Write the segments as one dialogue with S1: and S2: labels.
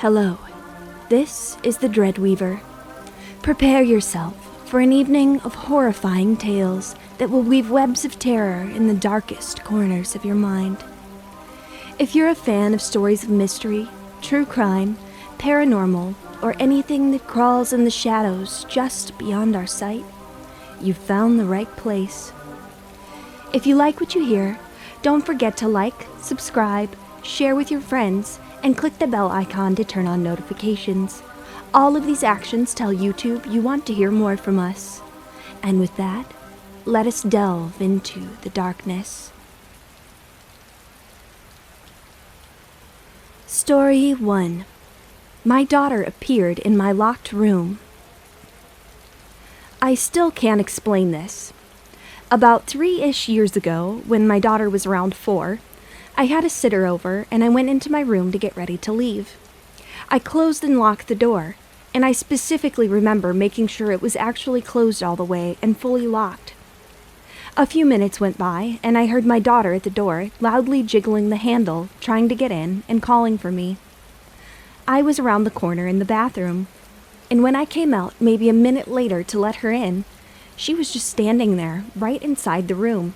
S1: Hello, this is the Dreadweaver. Prepare yourself for an evening of horrifying tales that will weave webs of terror in the darkest corners of your mind. If you're a fan of stories of mystery, true crime, paranormal, or anything that crawls in the shadows just beyond our sight, you've found the right place. If you like what you hear, don't forget to like, subscribe, share with your friends, and click the bell icon to turn on notifications. All of these actions tell YouTube you want to hear more from us. And with that, let us delve into the darkness. Story 1. My daughter appeared in my locked room. I still can't explain this. About 3-ish years ago, when my daughter was around 4, I had a sitter over and I went into my room to get ready to leave. I closed and locked the door, and I specifically remember making sure it was actually closed all the way and fully locked. A few minutes went by, and I heard my daughter at the door loudly jiggling the handle, trying to get in and calling for me. I was around the corner in the bathroom, and when I came out maybe a minute later to let her in, she was just standing there, right inside the room.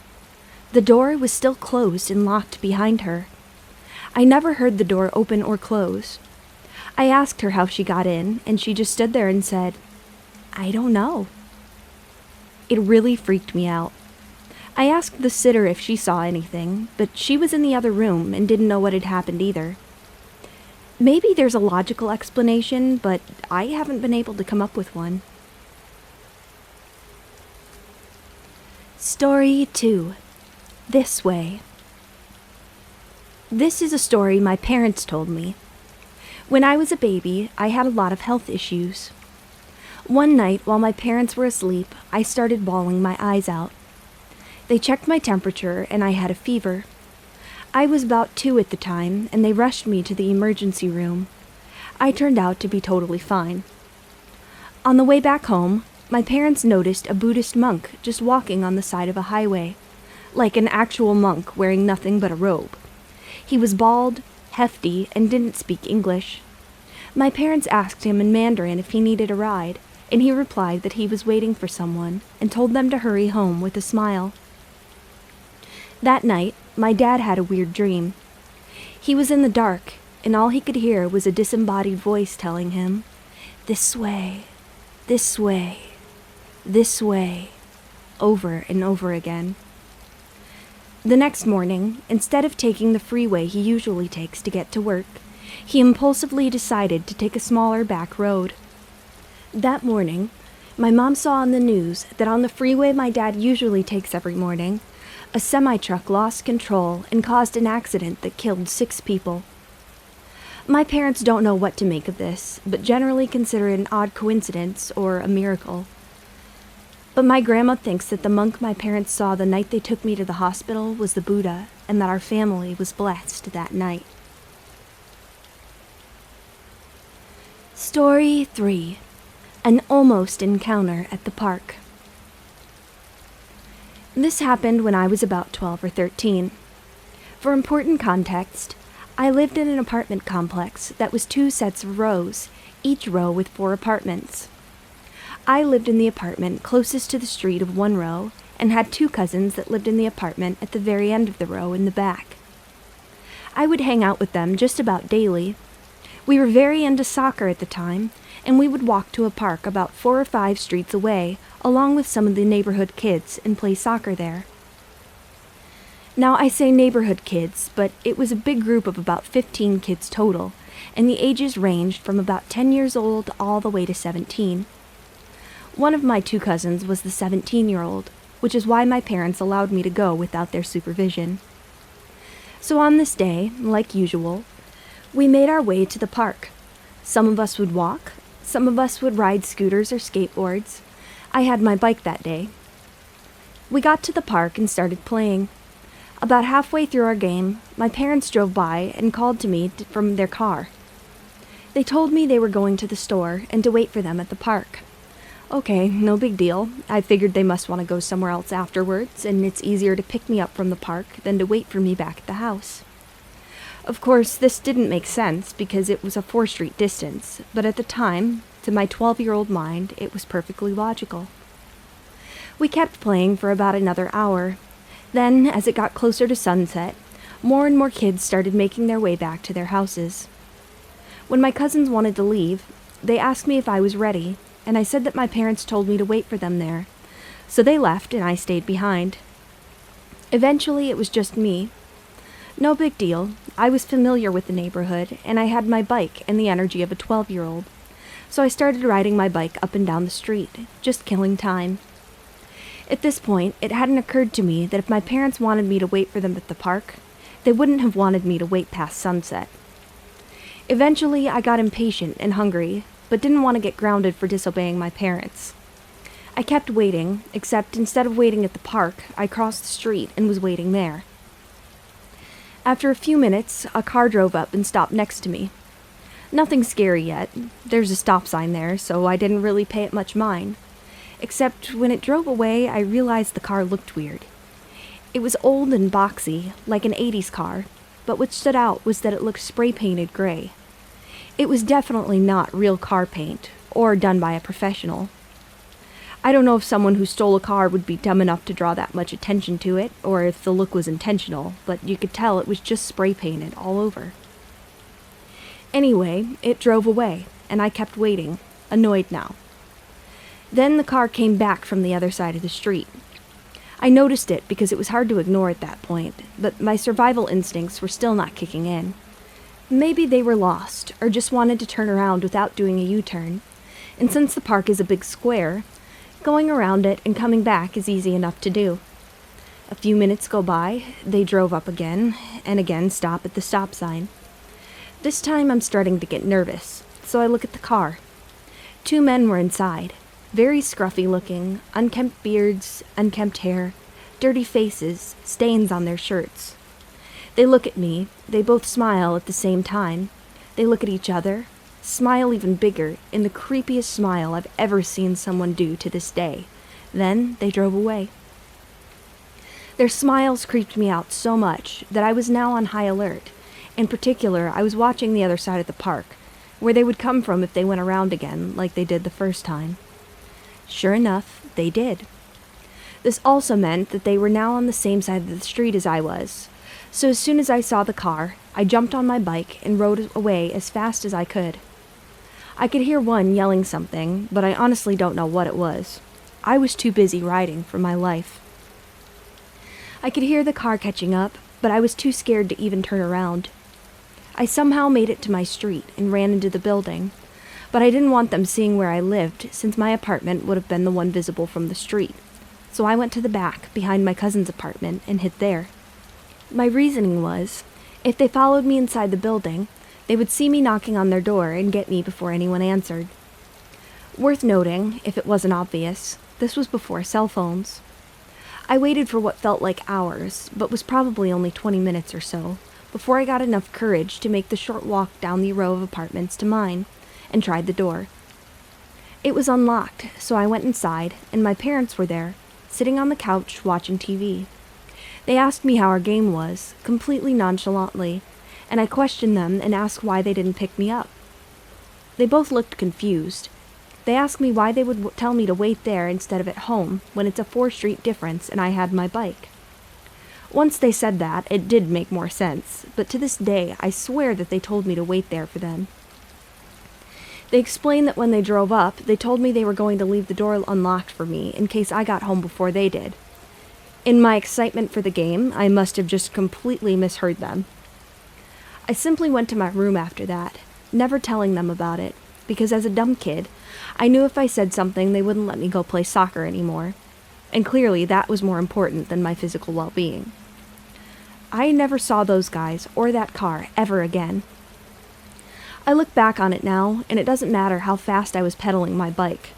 S1: The door was still closed and locked behind her. I never heard the door open or close. I asked her how she got in, and she just stood there and said, "I don't know." It really freaked me out. I asked the sitter if she saw anything, but she was in the other room and didn't know what had happened either. Maybe there's a logical explanation, but I haven't been able to come up with one. Story 2. This Way. This is a story my parents told me. When I was a baby, I had a lot of health issues. One night, while my parents were asleep, I started bawling my eyes out. They checked my temperature, and I had a fever. I was about 2 at the time, and they rushed me to the emergency room. I turned out to be totally fine. On the way back home, my parents noticed a Buddhist monk just walking on the side of a highway, like an actual monk wearing nothing but a robe. He was bald, hefty, and didn't speak English. My parents asked him in Mandarin if he needed a ride, and he replied that he was waiting for someone and told them to hurry home with a smile. That night, my dad had a weird dream. He was in the dark, and all he could hear was a disembodied voice telling him, "This way, this way, this way," over and over again. The next morning, instead of taking the freeway he usually takes to get to work, he impulsively decided to take a smaller back road. That morning, my mom saw on the news that on the freeway my dad usually takes every morning, a semi-truck lost control and caused an accident that killed 6 people. My parents don't know what to make of this, but generally consider it an odd coincidence or a miracle. But my grandma thinks that the monk my parents saw the night they took me to the hospital was the Buddha, and that our family was blessed that night. Story 3. An almost encounter at the park. This happened when I was about 12 or 13. For important context, I lived in an apartment complex that was 2 sets of rows, each row with 4 apartments. I lived in the apartment closest to the street of one row and had 2 cousins that lived in the apartment at the very end of the row in the back. I would hang out with them just about daily. We were very into soccer at the time, and we would walk to a park about 4 or 5 streets away, along with some of the neighborhood kids, and play soccer there. Now, I say neighborhood kids, but it was a big group of about 15 kids total, and the ages ranged from about 10 years old all the way to 17. One of my 2 cousins was the 17-year-old, which is why my parents allowed me to go without their supervision. So on this day, like usual, we made our way to the park. Some of us would walk, some of us would ride scooters or skateboards. I had my bike that day. We got to the park and started playing. About halfway through our game, my parents drove by and called to me from their car. They told me they were going to the store and to wait for them at the park. Okay, no big deal. I figured they must want to go somewhere else afterwards, and it's easier to pick me up from the park than to wait for me back at the house. Of course, this didn't make sense because it was a 4-street distance, but at the time, to my 12-year-old mind, it was perfectly logical. We kept playing for about another hour. Then, as it got closer to sunset, more and more kids started making their way back to their houses. When my cousins wanted to leave, they asked me if I was ready, and I said that my parents told me to wait for them there. So they left and I stayed behind. Eventually, it was just me. No big deal. I was familiar with the neighborhood, and I had my bike and the energy of a 12-year-old. So I started riding my bike up and down the street, just killing time. At this point, it hadn't occurred to me that if my parents wanted me to wait for them at the park, they wouldn't have wanted me to wait past sunset. Eventually, I got impatient and hungry, but didn't want to get grounded for disobeying my parents. I kept waiting, except instead of waiting at the park, I crossed the street and was waiting there. After a few minutes, a car drove up and stopped next to me. Nothing scary yet. There's a stop sign there, so I didn't really pay it much mind. Except when it drove away, I realized the car looked weird. It was old and boxy, like an 80s car, but what stood out was that it looked spray-painted gray. It was definitely not real car paint, or done by a professional. I don't know if someone who stole a car would be dumb enough to draw that much attention to it, or if the look was intentional, but you could tell it was just spray-painted all over. Anyway, it drove away, and I kept waiting, annoyed now. Then the car came back from the other side of the street. I noticed it because it was hard to ignore at that point, but my survival instincts were still not kicking in. Maybe they were lost, or just wanted to turn around without doing a U-turn, and since the park is a big square, going around it and coming back is easy enough to do. A few minutes go by, they drove up again, and again stop at the stop sign. This time I'm starting to get nervous, so I look at the car. 2 men were inside, very scruffy looking, unkempt beards, unkempt hair, dirty faces, stains on their shirts. They look at me, they both smile at the same time. They look at each other, smile even bigger, in the creepiest smile I've ever seen someone do to this day. Then they drove away. Their smiles creeped me out so much that I was now on high alert. In particular, I was watching the other side of the park, where they would come from if they went around again, like they did the first time. Sure enough, they did. This also meant that they were now on the same side of the street as I was. So as soon as I saw the car, I jumped on my bike and rode away as fast as I could. I could hear one yelling something, but I honestly don't know what it was. I was too busy riding for my life. I could hear the car catching up, but I was too scared to even turn around. I somehow made it to my street and ran into the building, but I didn't want them seeing where I lived, since my apartment would have been the one visible from the street. So I went to the back, behind my cousin's apartment, and hid there. My reasoning was, if they followed me inside the building, they would see me knocking on their door and get me before anyone answered. Worth noting, if it wasn't obvious, this was before cell phones. I waited for what felt like hours, but was probably only 20 minutes or so, before I got enough courage to make the short walk down the row of apartments to mine, and tried the door. It was unlocked, so I went inside, and my parents were there, sitting on the couch watching TV. They asked me how our game was, completely nonchalantly, and I questioned them and asked why they didn't pick me up. They both looked confused. They asked me why they would tell me to wait there instead of at home, when it's a 4-street difference and I had my bike. Once they said that, it did make more sense, but to this day, I swear that they told me to wait there for them. They explained that when they drove up, they told me they were going to leave the door unlocked for me in case I got home before they did. In my excitement for the game, I must have just completely misheard them. I simply went to my room after that, never telling them about it, because as a dumb kid, I knew if I said something they wouldn't let me go play soccer anymore, and clearly that was more important than my physical well-being. I never saw those guys or that car ever again. I look back on it now, and it doesn't matter how fast I was pedaling my bike.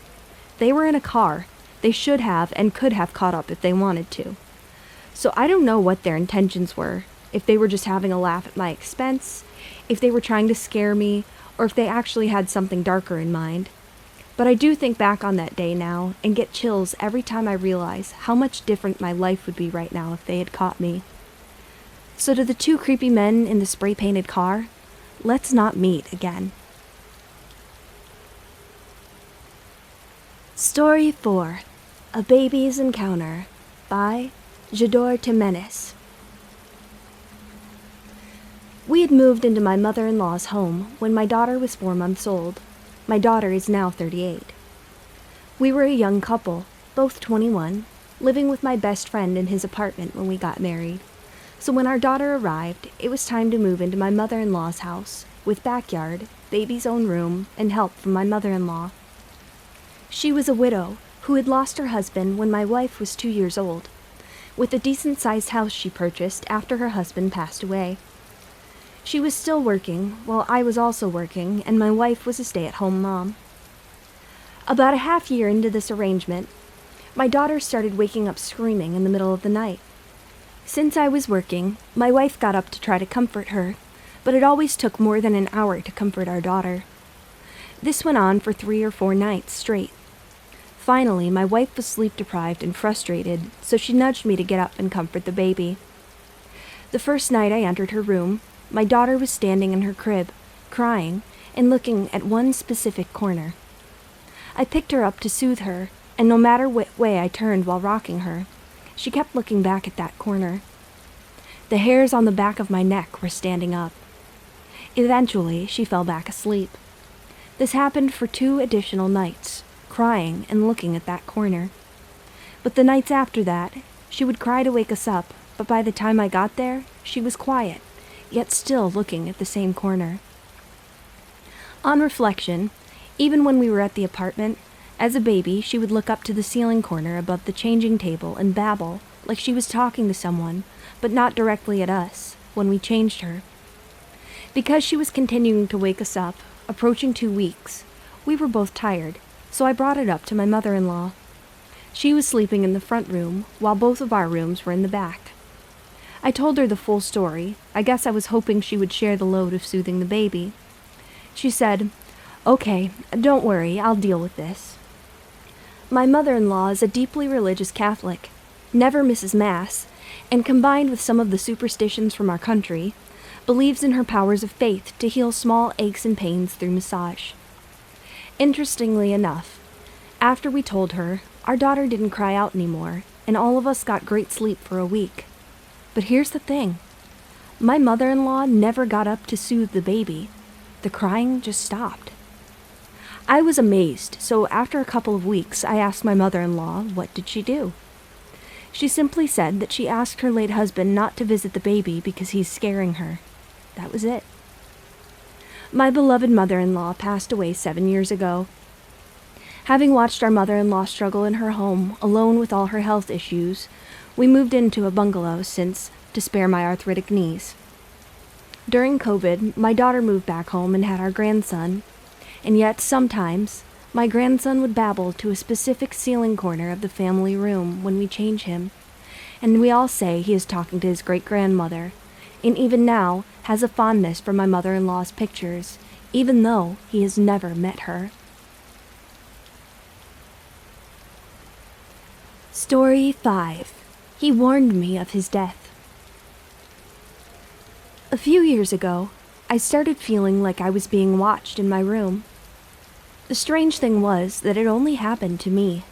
S1: They were in a car. They should have and could have caught up if they wanted to. So I don't know what their intentions were, if they were just having a laugh at my expense, if they were trying to scare me, or if they actually had something darker in mind. But I do think back on that day now and get chills every time I realize how much different my life would be right now if they had caught me. So to the two creepy men in the spray-painted car, let's not meet again. Story 4. A Baby's Encounter by Jador Timenes. We had moved into my mother-in-law's home when my daughter was 4 months old. My daughter is now 38. We were a young couple, both 21, living with my best friend in his apartment when we got married. So when our daughter arrived, it was time to move into my mother-in-law's house, with backyard, baby's own room, and help from my mother-in-law. She was a widow who had lost her husband when my wife was 2 years old, with a decent-sized house she purchased after her husband passed away. She was still working, while I was also working, and my wife was a stay-at-home mom. About a half year into this arrangement, my daughter started waking up screaming in the middle of the night. Since I was working, my wife got up to try to comfort her, but it always took more than an hour to comfort our daughter. This went on for 3 or 4 nights straight. Finally, my wife was sleep-deprived and frustrated, so she nudged me to get up and comfort the baby. The first night I entered her room, my daughter was standing in her crib, crying and looking at one specific corner. I picked her up to soothe her, and no matter what way I turned while rocking her, she kept looking back at that corner. The hairs on the back of my neck were standing up. Eventually, she fell back asleep. This happened for 2 additional nights, crying and looking at that corner. But the nights after that, she would cry to wake us up, but by the time I got there, she was quiet, yet still looking at the same corner. On reflection, even when we were at the apartment, as a baby, she would look up to the ceiling corner above the changing table and babble like she was talking to someone, but not directly at us, when we changed her. Because she was continuing to wake us up, approaching 2 weeks, we were both tired, so I brought it up to my mother-in-law. She was sleeping in the front room, while both of our rooms were in the back. I told her the full story. I guess I was hoping she would share the load of soothing the baby. She said, "Okay, don't worry, I'll deal with this." My mother-in-law is a deeply religious Catholic, never misses Mass, and combined with some of the superstitions from our country, believes in her powers of faith to heal small aches and pains through massage. Interestingly enough, after we told her, our daughter didn't cry out anymore, and all of us got great sleep for a week. But here's the thing. My mother-in-law never got up to soothe the baby. The crying just stopped. I was amazed, so after a couple of weeks, I asked my mother-in-law, what did she do? She simply said that she asked her late husband not to visit the baby because he's scaring her. That was it. My beloved mother-in-law passed away 7 years ago. Having watched our mother-in-law struggle in her home, alone with all her health issues, we moved into a bungalow to spare my arthritic knees. During COVID, my daughter moved back home and had our grandson, and yet sometimes my grandson would babble to a specific ceiling corner of the family room when we change him, and we all say he is talking to his great-grandmother, and even now has a fondness for my mother-in-law's pictures, even though he has never met her. Story 5. He warned me of his death. A few years ago, I started feeling like I was being watched in my room. The strange thing was that it only happened to me.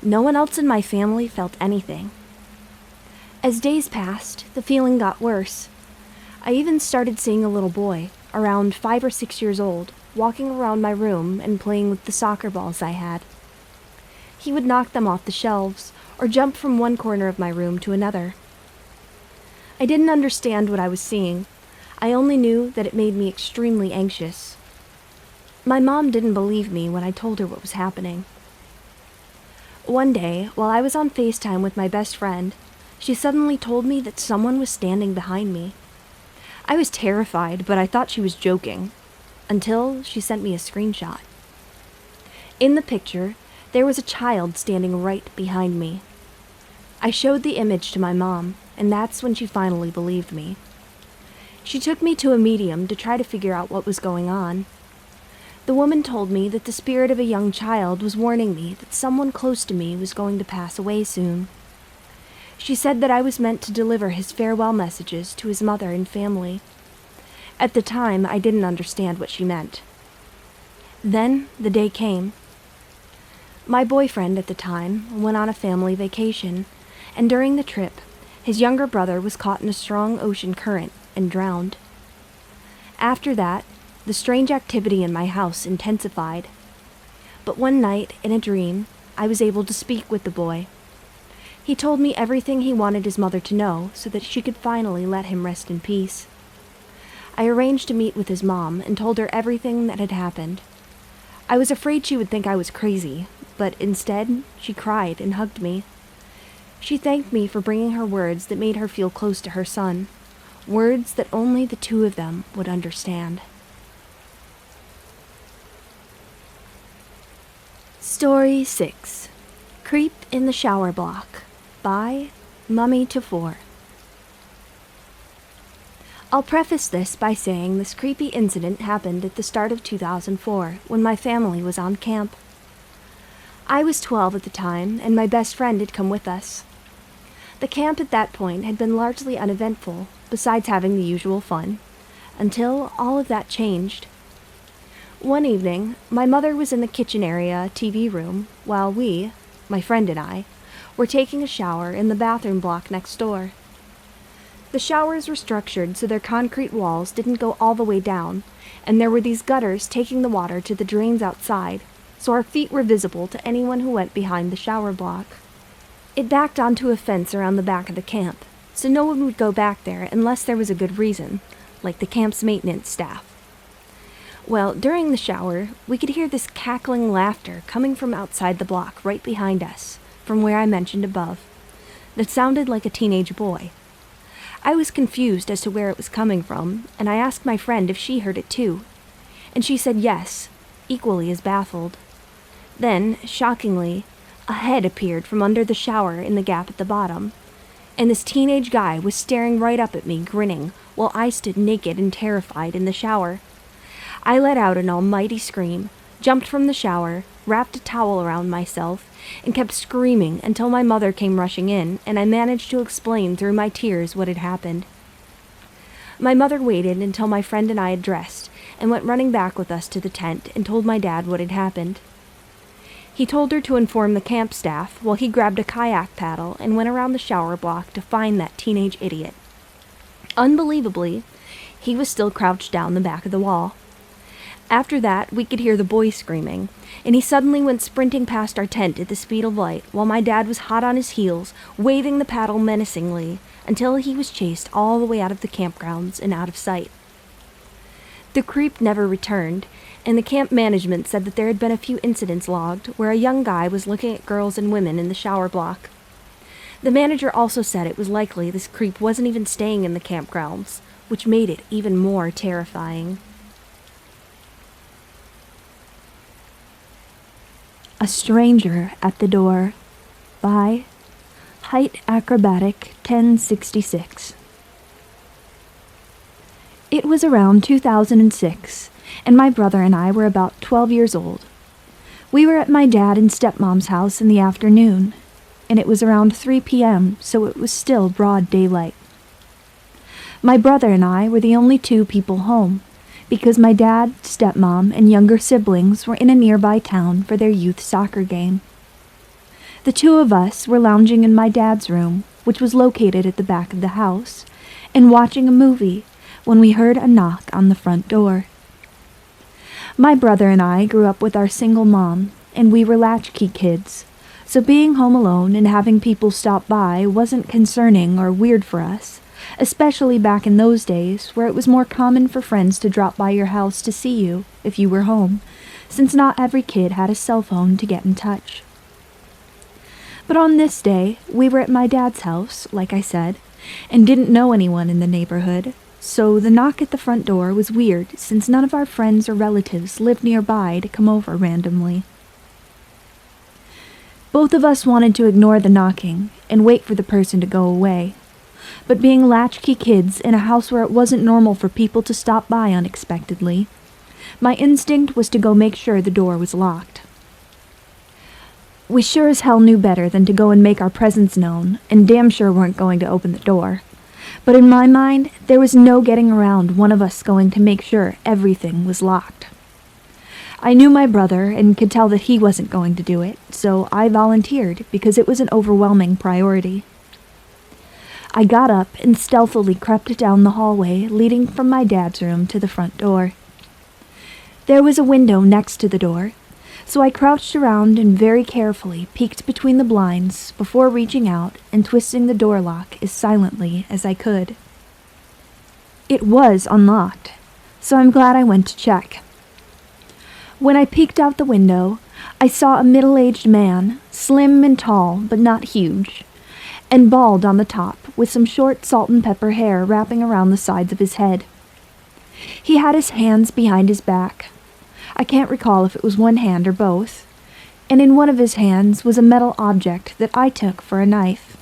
S1: No one else in my family felt anything. As days passed, the feeling got worse. I even started seeing a little boy, around 5 or 6 years old, walking around my room and playing with the soccer balls I had. He would knock them off the shelves, or jump from one corner of my room to another. I didn't understand what I was seeing. I only knew that it made me extremely anxious. My mom didn't believe me when I told her what was happening. One day, while I was on FaceTime with my best friend, she suddenly told me that someone was standing behind me. I was terrified, but I thought she was joking, until she sent me a screenshot. In the picture, there was a child standing right behind me. I showed the image to my mom, and that's when she finally believed me. She took me to a medium to try to figure out what was going on. The woman told me that the spirit of a young child was warning me that someone close to me was going to pass away soon. She said that I was meant to deliver his farewell messages to his mother and family. At the time, I didn't understand what she meant. Then, the day came. My boyfriend at the time went on a family vacation, and during the trip, his younger brother was caught in a strong ocean current and drowned. After that, the strange activity in my house intensified. But one night, in a dream, I was able to speak with the boy. He told me everything he wanted his mother to know so that she could finally let him rest in peace. I arranged to meet with his mom and told her everything that had happened. I was afraid she would think I was crazy, but instead, she cried and hugged me. She thanked me for bringing her words that made her feel close to her son, words that only the two of them would understand. Story 6. Creep in the Shower Block by Mummy to 4. I'll preface this by saying this creepy incident happened at the start of 2004 when my family was on camp. I was 12 at the time, and my best friend had come with us. The camp at that point had been largely uneventful, besides having the usual fun, until all of that changed. One evening, my mother was in the kitchen area TV room, while we, my friend and I, were taking a shower in the bathroom block next door. The showers were structured so their concrete walls didn't go all the way down, and there were these gutters taking the water to the drains outside, so our feet were visible to anyone who went behind the shower block. It backed onto a fence around the back of the camp, so no one would go back there unless there was a good reason, like the camp's maintenance staff. Well, during the shower, we could hear this cackling laughter coming from outside the block right behind us, from where I mentioned above, that sounded like a teenage boy. I was confused as to where it was coming from, and I asked my friend if she heard it too, and she said yes, equally as baffled. Then, shockingly, a head appeared from under the shower in the gap at the bottom, and this teenage guy was staring right up at me, grinning, while I stood naked and terrified in the shower. I let out an almighty scream, jumped from the shower, wrapped a towel around myself, and kept screaming until my mother came rushing in, and I managed to explain through my tears what had happened. My mother waited until my friend and I had dressed, and went running back with us to the tent and told my dad what had happened. He told her to inform the camp staff while he grabbed a kayak paddle and went around the shower block to find that teenage idiot. Unbelievably, he was still crouched down the back of the wall. After that, we could hear the boy screaming, and he suddenly went sprinting past our tent at the speed of light while my dad was hot on his heels, waving the paddle menacingly, until he was chased all the way out of the campgrounds and out of sight. The creep never returned, and the camp management said that there had been a few incidents logged where a young guy was looking at girls and women in the shower block. The manager also said it was likely this creep wasn't even staying in the campgrounds, which made it even more terrifying. A Stranger at the Door by Height Acrobatic 1066. It was around 2006, and my brother and I were about 12 years old. We were at my dad and stepmom's house in the afternoon, and it was around 3 p.m., so it was still broad daylight. My brother and I were the only two people home, because my dad, stepmom, and younger siblings were in a nearby town for their youth soccer game. The two of us were lounging in my dad's room, which was located at the back of the house, and watching a movie when we heard a knock on the front door. My brother and I grew up with our single mom, and we were latchkey kids, so being home alone and having people stop by wasn't concerning or weird for us, especially back in those days where it was more common for friends to drop by your house to see you if you were home, since not every kid had a cell phone to get in touch. But on this day, we were at my dad's house, like I said, and didn't know anyone in the neighborhood, so the knock at the front door was weird since none of our friends or relatives lived nearby to come over randomly. Both of us wanted to ignore the knocking and wait for the person to go away, but being latchkey kids in a house where it wasn't normal for people to stop by unexpectedly, my instinct was to go make sure the door was locked. We sure as hell knew better than to go and make our presence known, and damn sure weren't going to open the door. But in my mind, there was no getting around one of us going to make sure everything was locked. I knew my brother and could tell that he wasn't going to do it, so I volunteered because it was an overwhelming priority. I got up and stealthily crept down the hallway leading from my dad's room to the front door. There was a window next to the door, so I crouched around and very carefully peeked between the blinds before reaching out and twisting the door lock as silently as I could. It was unlocked, so I'm glad I went to check. When I peeked out the window, I saw a middle-aged man, slim and tall but not huge, and bald on the top with some short salt and pepper hair wrapping around the sides of his head. He had his hands behind his back. I can't recall if it was one hand or both, and in one of his hands was a metal object that I took for a knife,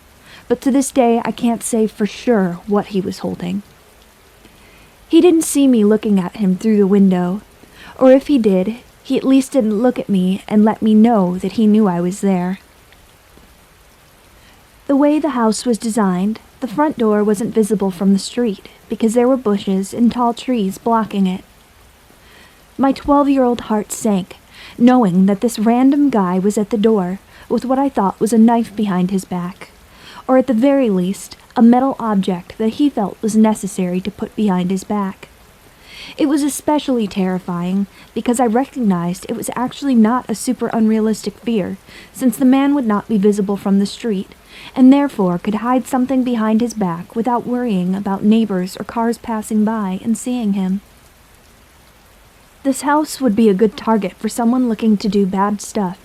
S1: but to this day I can't say for sure what he was holding. He didn't see me looking at him through the window, or if he did, he at least didn't look at me and let me know that he knew I was there. The way the house was designed, the front door wasn't visible from the street because there were bushes and tall trees blocking it. My 12-year-old heart sank, knowing that this random guy was at the door with what I thought was a knife behind his back, or at the very least, a metal object that he felt was necessary to put behind his back. It was especially terrifying because I recognized it was actually not a super unrealistic fear, since the man would not be visible from the street, and therefore could hide something behind his back without worrying about neighbors or cars passing by and seeing him. This house would be a good target for someone looking to do bad stuff,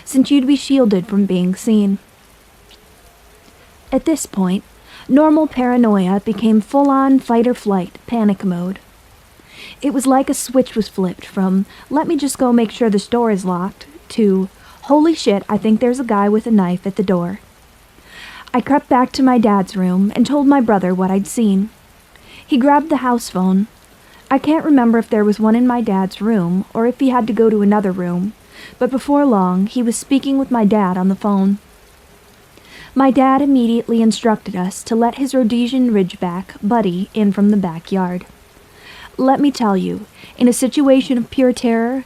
S1: since you'd be shielded from being seen. At this point, normal paranoia became full-on fight-or-flight panic mode. It was like a switch was flipped from, let me just go make sure this door is locked, to, holy shit, I think there's a guy with a knife at the door. I crept back to my dad's room and told my brother what I'd seen. He grabbed the house phone. I can't remember if there was one in my dad's room or if he had to go to another room, but before long he was speaking with my dad on the phone. My dad immediately instructed us to let his Rhodesian Ridgeback, Buddy, in from the backyard. Let me tell you, in a situation of pure terror,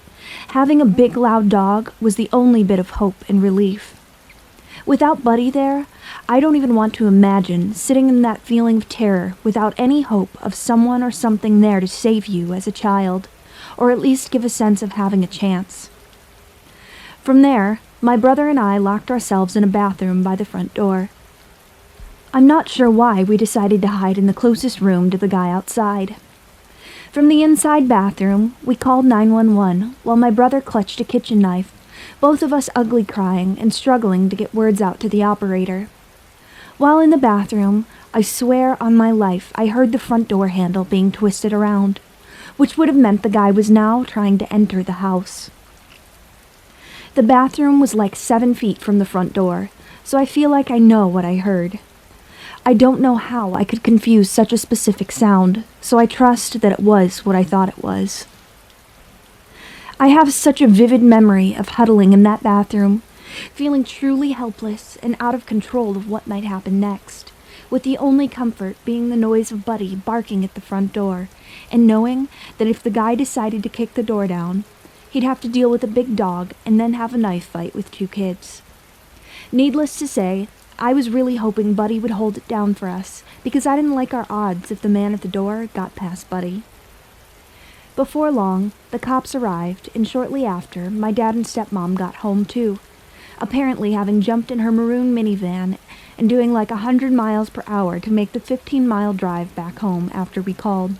S1: having a big loud dog was the only bit of hope and relief. Without Buddy there, I don't even want to imagine sitting in that feeling of terror without any hope of someone or something there to save you as a child, or at least give a sense of having a chance. From there, my brother and I locked ourselves in a bathroom by the front door. I'm not sure why we decided to hide in the closest room to the guy outside. From the inside bathroom, we called 911 while my brother clutched a kitchen knife, both of us ugly crying and struggling to get words out to the operator. While in the bathroom, I swear on my life I heard the front door handle being twisted around, which would have meant the guy was now trying to enter the house. The bathroom was like 7 feet from the front door, so I feel like I know what I heard. I don't know how I could confuse such a specific sound, so I trust that it was what I thought it was. I have such a vivid memory of huddling in that bathroom, feeling truly helpless and out of control of what might happen next, with the only comfort being the noise of Buddy barking at the front door, and knowing that if the guy decided to kick the door down, he'd have to deal with a big dog and then have a knife fight with 2 kids. Needless to say, I was really hoping Buddy would hold it down for us, because I didn't like our odds if the man at the door got past Buddy. Before long, the cops arrived, and shortly after, my dad and stepmom got home too, apparently having jumped in her maroon minivan and doing like 100 miles per hour to make the 15-mile drive back home after we called.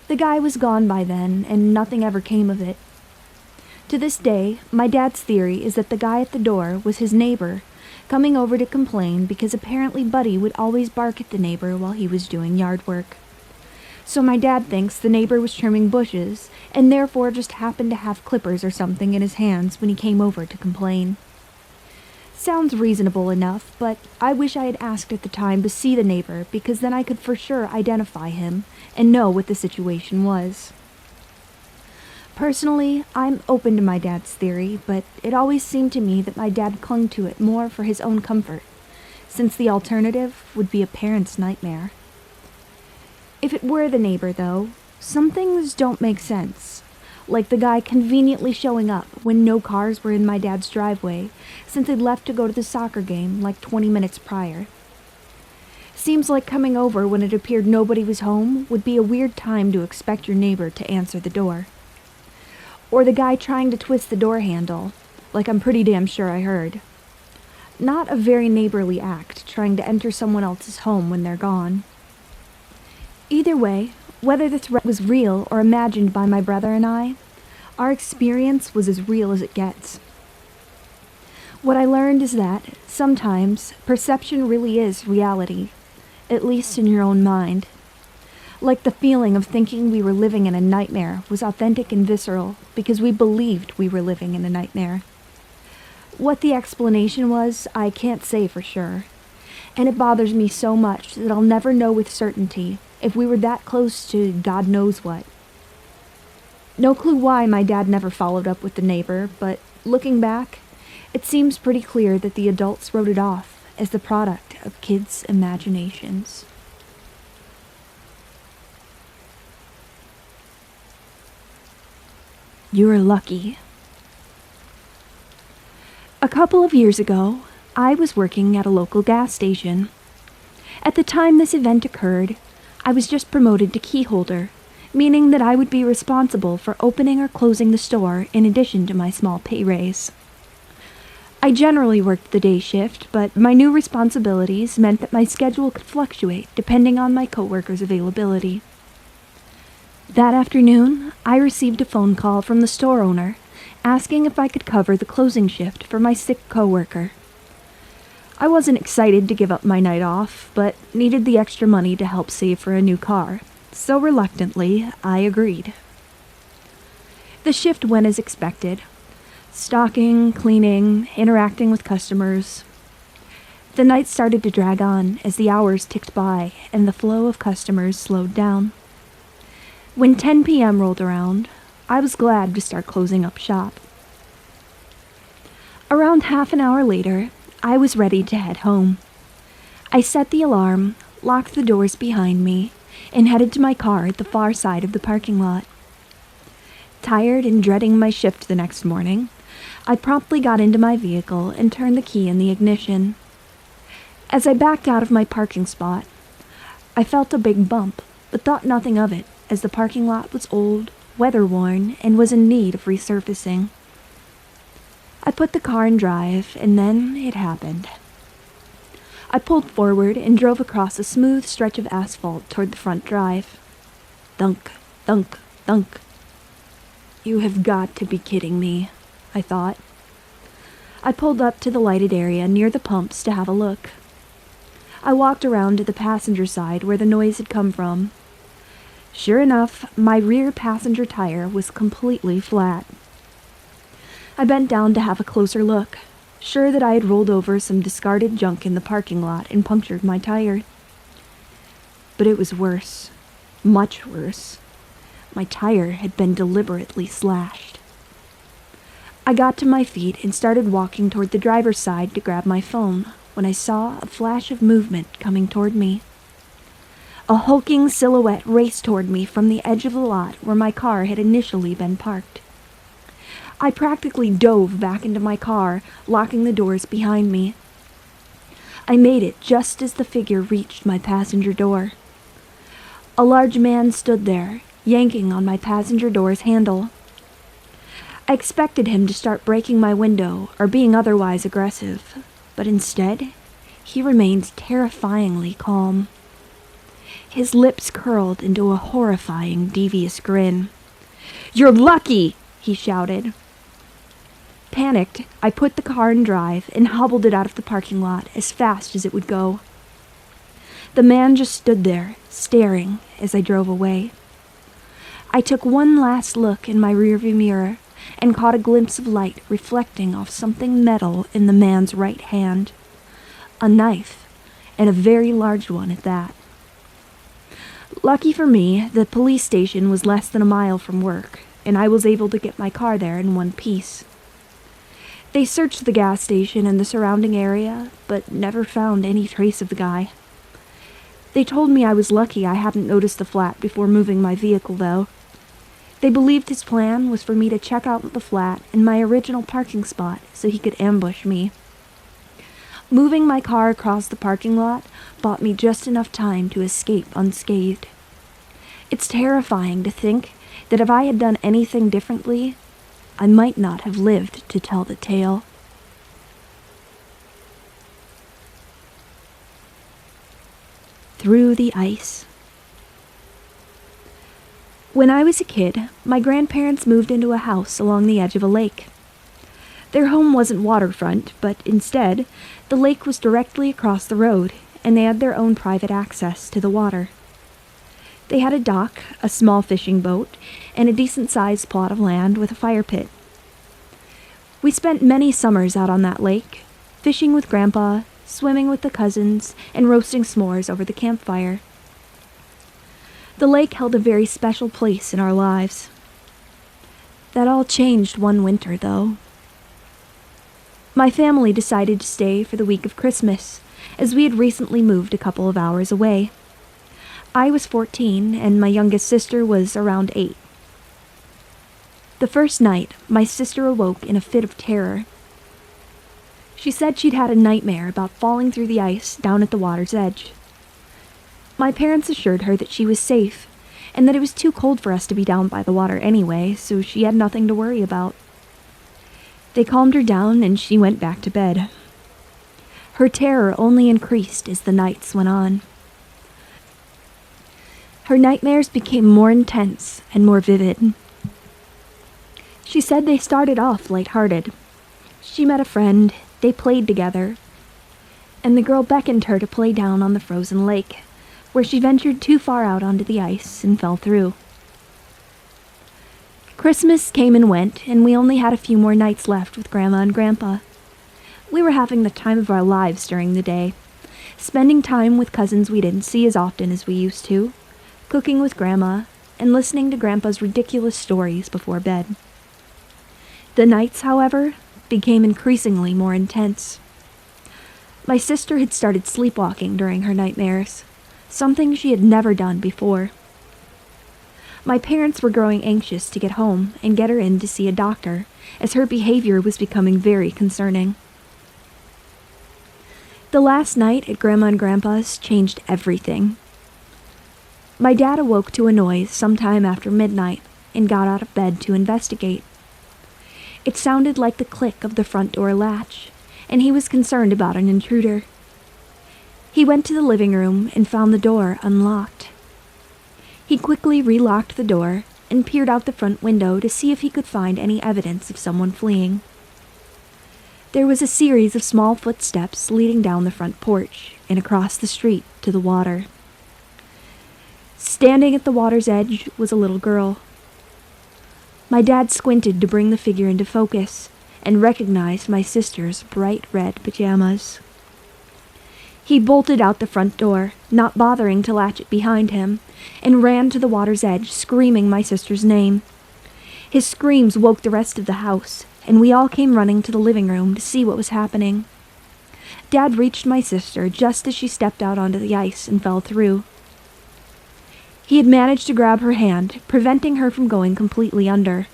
S1: The guy was gone by then, and nothing ever came of it. To this day, my dad's theory is that the guy at the door was his neighbor, coming over to complain because apparently Buddy would always bark at the neighbor while he was doing yard work. So my dad thinks the neighbor was trimming bushes, and therefore just happened to have clippers or something in his hands when he came over to complain. Sounds reasonable enough, but I wish I had asked at the time to see the neighbor, because then I could for sure identify him and know what the situation was. Personally, I'm open to my dad's theory, but it always seemed to me that my dad clung to it more for his own comfort, since the alternative would be a parent's nightmare. If it were the neighbor, though, some things don't make sense, like the guy conveniently showing up when no cars were in my dad's driveway, since he'd left to go to the soccer game like 20 minutes prior. Seems like coming over when it appeared nobody was home would be a weird time to expect your neighbor to answer the door. Or the guy trying to twist the door handle, like I'm pretty damn sure I heard. Not a very neighborly act, trying to enter someone else's home when they're gone. Either way, whether the threat was real or imagined by my brother and I, our experience was as real as it gets. What I learned is that, sometimes, perception really is reality, at least in your own mind. Like the feeling of thinking we were living in a nightmare was authentic and visceral because we believed we were living in a nightmare. What the explanation was, I can't say for sure, and it bothers me so much that I'll never know with certainty if we were that close to God knows what. No clue why my dad never followed up with the neighbor, but looking back, it seems pretty clear that the adults wrote it off as the product of kids' imaginations. You're lucky. A couple of years ago, I was working at a local gas station. At the time this event occurred, I was just promoted to key holder, meaning that I would be responsible for opening or closing the store in addition to my small pay raise. I generally worked the day shift, but my new responsibilities meant that my schedule could fluctuate depending on my coworkers' availability. That afternoon, I received a phone call from the store owner asking if I could cover the closing shift for my sick coworker. I wasn't excited to give up my night off, but needed the extra money to help save for a new car, so reluctantly, I agreed. The shift went as expected. Stocking, cleaning, interacting with customers. The night started to drag on as the hours ticked by and the flow of customers slowed down. When 10 p.m. rolled around, I was glad to start closing up shop. Around half an hour later, I was ready to head home. I set the alarm, locked the doors behind me, and headed to my car at the far side of the parking lot. Tired and dreading my shift the next morning, I promptly got into my vehicle and turned the key in the ignition. As I backed out of my parking spot, I felt a big bump, but thought nothing of it, as the parking lot was old, weather-worn, and was in need of resurfacing. I put the car in drive, and then it happened. I pulled forward and drove across a smooth stretch of asphalt toward the front drive. Thunk, thunk, thunk. You have got to be kidding me, I thought. I pulled up to the lighted area near the pumps to have a look. I walked around to the passenger side where the noise had come from. Sure enough, my rear passenger tire was completely flat. I bent down to have a closer look, sure that I had rolled over some discarded junk in the parking lot and punctured my tire. But it was worse. Much worse. My tire had been deliberately slashed. I got to my feet and started walking toward the driver's side to grab my phone when I saw a flash of movement coming toward me. A hulking silhouette raced toward me from the edge of the lot where my car had initially been parked. I practically dove back into my car, locking the doors behind me. I made it just as the figure reached my passenger door. A large man stood there, yanking on my passenger door's handle. I expected him to start breaking my window or being otherwise aggressive, but instead, he remained terrifyingly calm. His lips curled into a horrifying, devious grin. "You're lucky!" he shouted. Panicked, I put the car in drive and hobbled it out of the parking lot as fast as it would go. The man just stood there, staring, as I drove away. I took one last look in my rearview mirror and caught a glimpse of light reflecting off something metal in the man's right hand. A knife, and a very large one at that. Lucky for me, the police station was less than a mile from work, and I was able to get my car there in one piece. They searched the gas station and the surrounding area, but never found any trace of the guy. They told me I was lucky I hadn't noticed the flat before moving my vehicle, though. They believed his plan was for me to check out the flat in my original parking spot so he could ambush me. Moving my car across the parking lot bought me just enough time to escape unscathed. It's terrifying to think that if I had done anything differently, I might not have lived to tell the tale. Through the ice. When I was a kid, my grandparents moved into a house along the edge of a lake. Their home wasn't waterfront, but instead, the lake was directly across the road, and they had their own private access to the water. They had a dock, a small fishing boat, and a decent-sized plot of land with a fire pit. We spent many summers out on that lake, fishing with Grandpa, swimming with the cousins, and roasting s'mores over the campfire. The lake held a very special place in our lives. That all changed one winter, though. My family decided to stay for the week of Christmas, as we had recently moved a couple of hours away. I was 14, and my youngest sister was around 8. The first night, my sister awoke in a fit of terror. She said she'd had a nightmare about falling through the ice down at the water's edge. My parents assured her that she was safe, and that it was too cold for us to be down by the water anyway, so she had nothing to worry about. They calmed her down, and she went back to bed. Her terror only increased as the nights went on. Her nightmares became more intense and more vivid. She said they started off lighthearted. She met a friend, they played together, and the girl beckoned her to play down on the frozen lake, where she ventured too far out onto the ice and fell through. Christmas came and went, and we only had a few more nights left with Grandma and Grandpa. We were having the time of our lives during the day, spending time with cousins we didn't see as often as we used to, cooking with Grandma, and listening to Grandpa's ridiculous stories before bed. The nights, however, became increasingly more intense. My sister had started sleepwalking during her nightmares, something she had never done before. My parents were growing anxious to get home and get her in to see a doctor, as her behavior was becoming very concerning. The last night at Grandma and Grandpa's changed everything. My dad awoke to a noise sometime after midnight and got out of bed to investigate. It sounded like the click of the front door latch, and he was concerned about an intruder. He went to the living room and found the door unlocked. He quickly relocked the door and peered out the front window to see if he could find any evidence of someone fleeing. There was a series of small footsteps leading down the front porch and across the street to the water. Standing at the water's edge was a little girl. My dad squinted to bring the figure into focus and recognized my sister's bright red pajamas. He bolted out the front door, not bothering to latch it behind him, and ran to the water's edge, screaming my sister's name. His screams woke the rest of the house, and we all came running to the living room to see what was happening. Dad reached my sister just as she stepped out onto the ice and fell through. He had managed to grab her hand, preventing her from going completely under.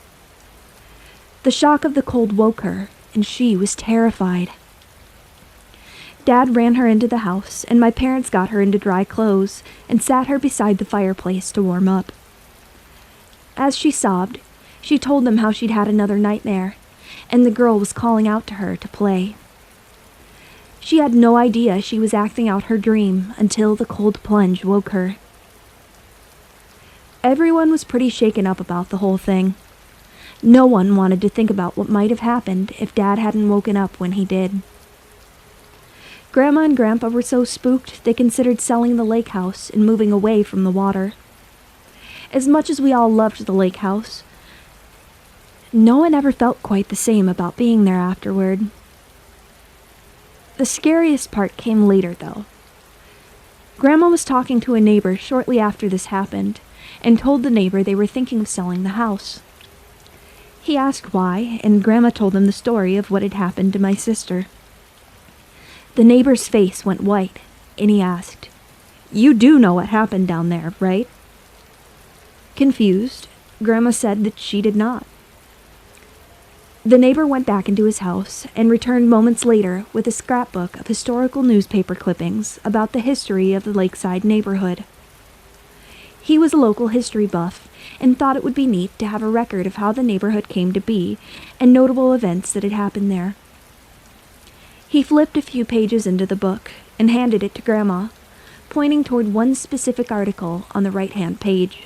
S1: The shock of the cold woke her, and she was terrified. Dad ran her into the house, and my parents got her into dry clothes and sat her beside the fireplace to warm up. As she sobbed, she told them how she'd had another nightmare, and the girl was calling out to her to play. She had no idea she was acting out her dream until the cold plunge woke her. Everyone was pretty shaken up about the whole thing. No one wanted to think about what might have happened if Dad hadn't woken up when he did. Grandma and Grandpa were so spooked they considered selling the lake house and moving away from the water. As much as we all loved the lake house, no one ever felt quite the same about being there afterward. The scariest part came later, though. Grandma was talking to a neighbor shortly after this happened, and told the neighbor they were thinking of selling the house. He asked why, and Grandma told him the story of what had happened to my sister. The neighbor's face went white, and he asked, "You do know what happened down there, right?" Confused, Grandma said that she did not. The neighbor went back into his house and returned moments later with a scrapbook of historical newspaper clippings about the history of the lakeside neighborhood. He was a local history buff and thought it would be neat to have a record of how the neighborhood came to be and notable events that had happened there. He flipped a few pages into the book and handed it to Grandma, pointing toward one specific article on the right-hand page.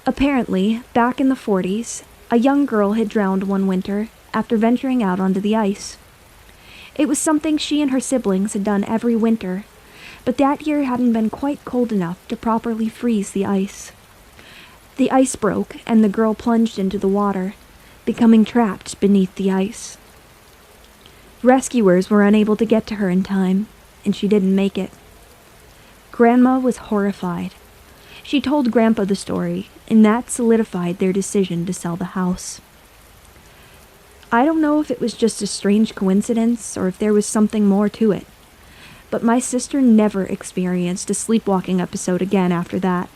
S1: Apparently, back in the 40s, a young girl had drowned one winter after venturing out onto the ice. It was something she and her siblings had done every winter, but that year hadn't been quite cold enough to properly freeze the ice. The ice broke and the girl plunged into the water, becoming trapped beneath the ice. Rescuers were unable to get to her in time, and she didn't make it. Grandma was horrified. She told Grandpa the story, and that solidified their decision to sell the house. I don't know if it was just a strange coincidence or if there was something more to it, but my sister never experienced a sleepwalking episode again after that.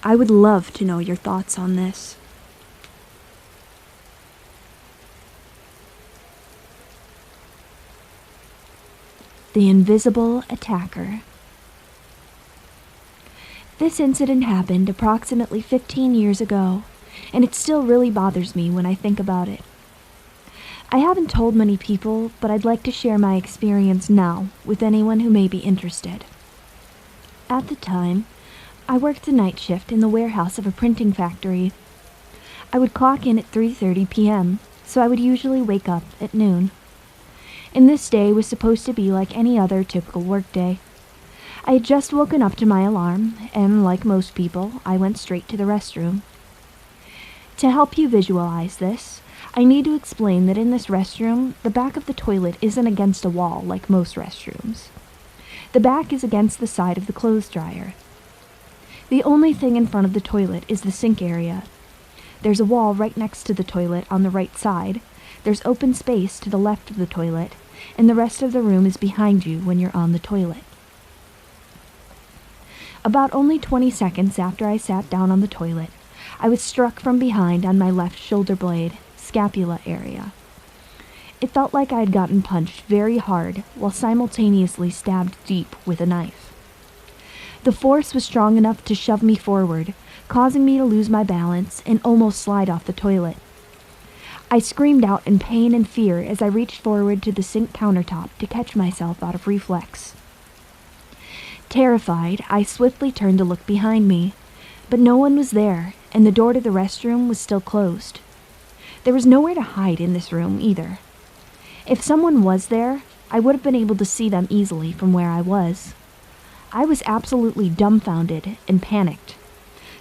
S1: I would love to know your thoughts on this. The Invisible Attacker. This incident happened approximately 15 years ago, and it still really bothers me when I think about it. I haven't told many people, but I'd like to share my experience now with anyone who may be interested. At the time, I worked the night shift in the warehouse of a printing factory. I would clock in at 3:30 p.m., so I would usually wake up at noon. And this day was supposed to be like any other typical workday. I had just woken up to my alarm, and like most people, I went straight to the restroom. To help you visualize this, I need to explain that in this restroom, the back of the toilet isn't against a wall like most restrooms. The back is against the side of the clothes dryer. The only thing in front of the toilet is the sink area. There's a wall right next to the toilet on the right side. There's open space to the left of the toilet, and the rest of the room is behind you when you're on the toilet. About only 20 seconds after I sat down on the toilet, I was struck from behind on my left shoulder blade, scapula area. It felt like I had gotten punched very hard while simultaneously stabbed deep with a knife. The force was strong enough to shove me forward, causing me to lose my balance and almost slide off the toilet. I screamed out in pain and fear as I reached forward to the sink countertop to catch myself out of reflex. Terrified, I swiftly turned to look behind me, but no one was there, and the door to the restroom was still closed. There was nowhere to hide in this room either. If someone was there, I would have been able to see them easily from where I was. I was absolutely dumbfounded and panicked,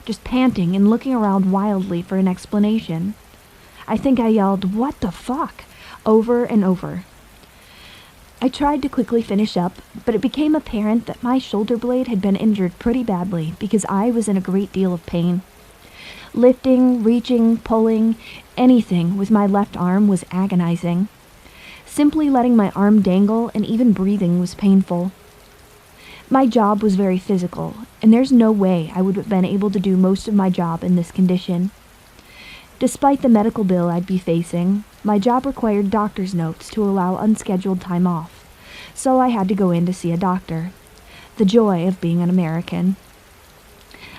S1: just panting and looking around wildly for an explanation. I think I yelled, "What the fuck?" over and over. I tried to quickly finish up, but it became apparent that my shoulder blade had been injured pretty badly because I was in a great deal of pain. Lifting, reaching, pulling, anything with my left arm was agonizing. Simply letting my arm dangle and even breathing was painful. My job was very physical, and there's no way I would have been able to do most of my job in this condition. Despite the medical bill I'd be facing, my job required doctor's notes to allow unscheduled time off, so I had to go in to see a doctor. The joy of being an American.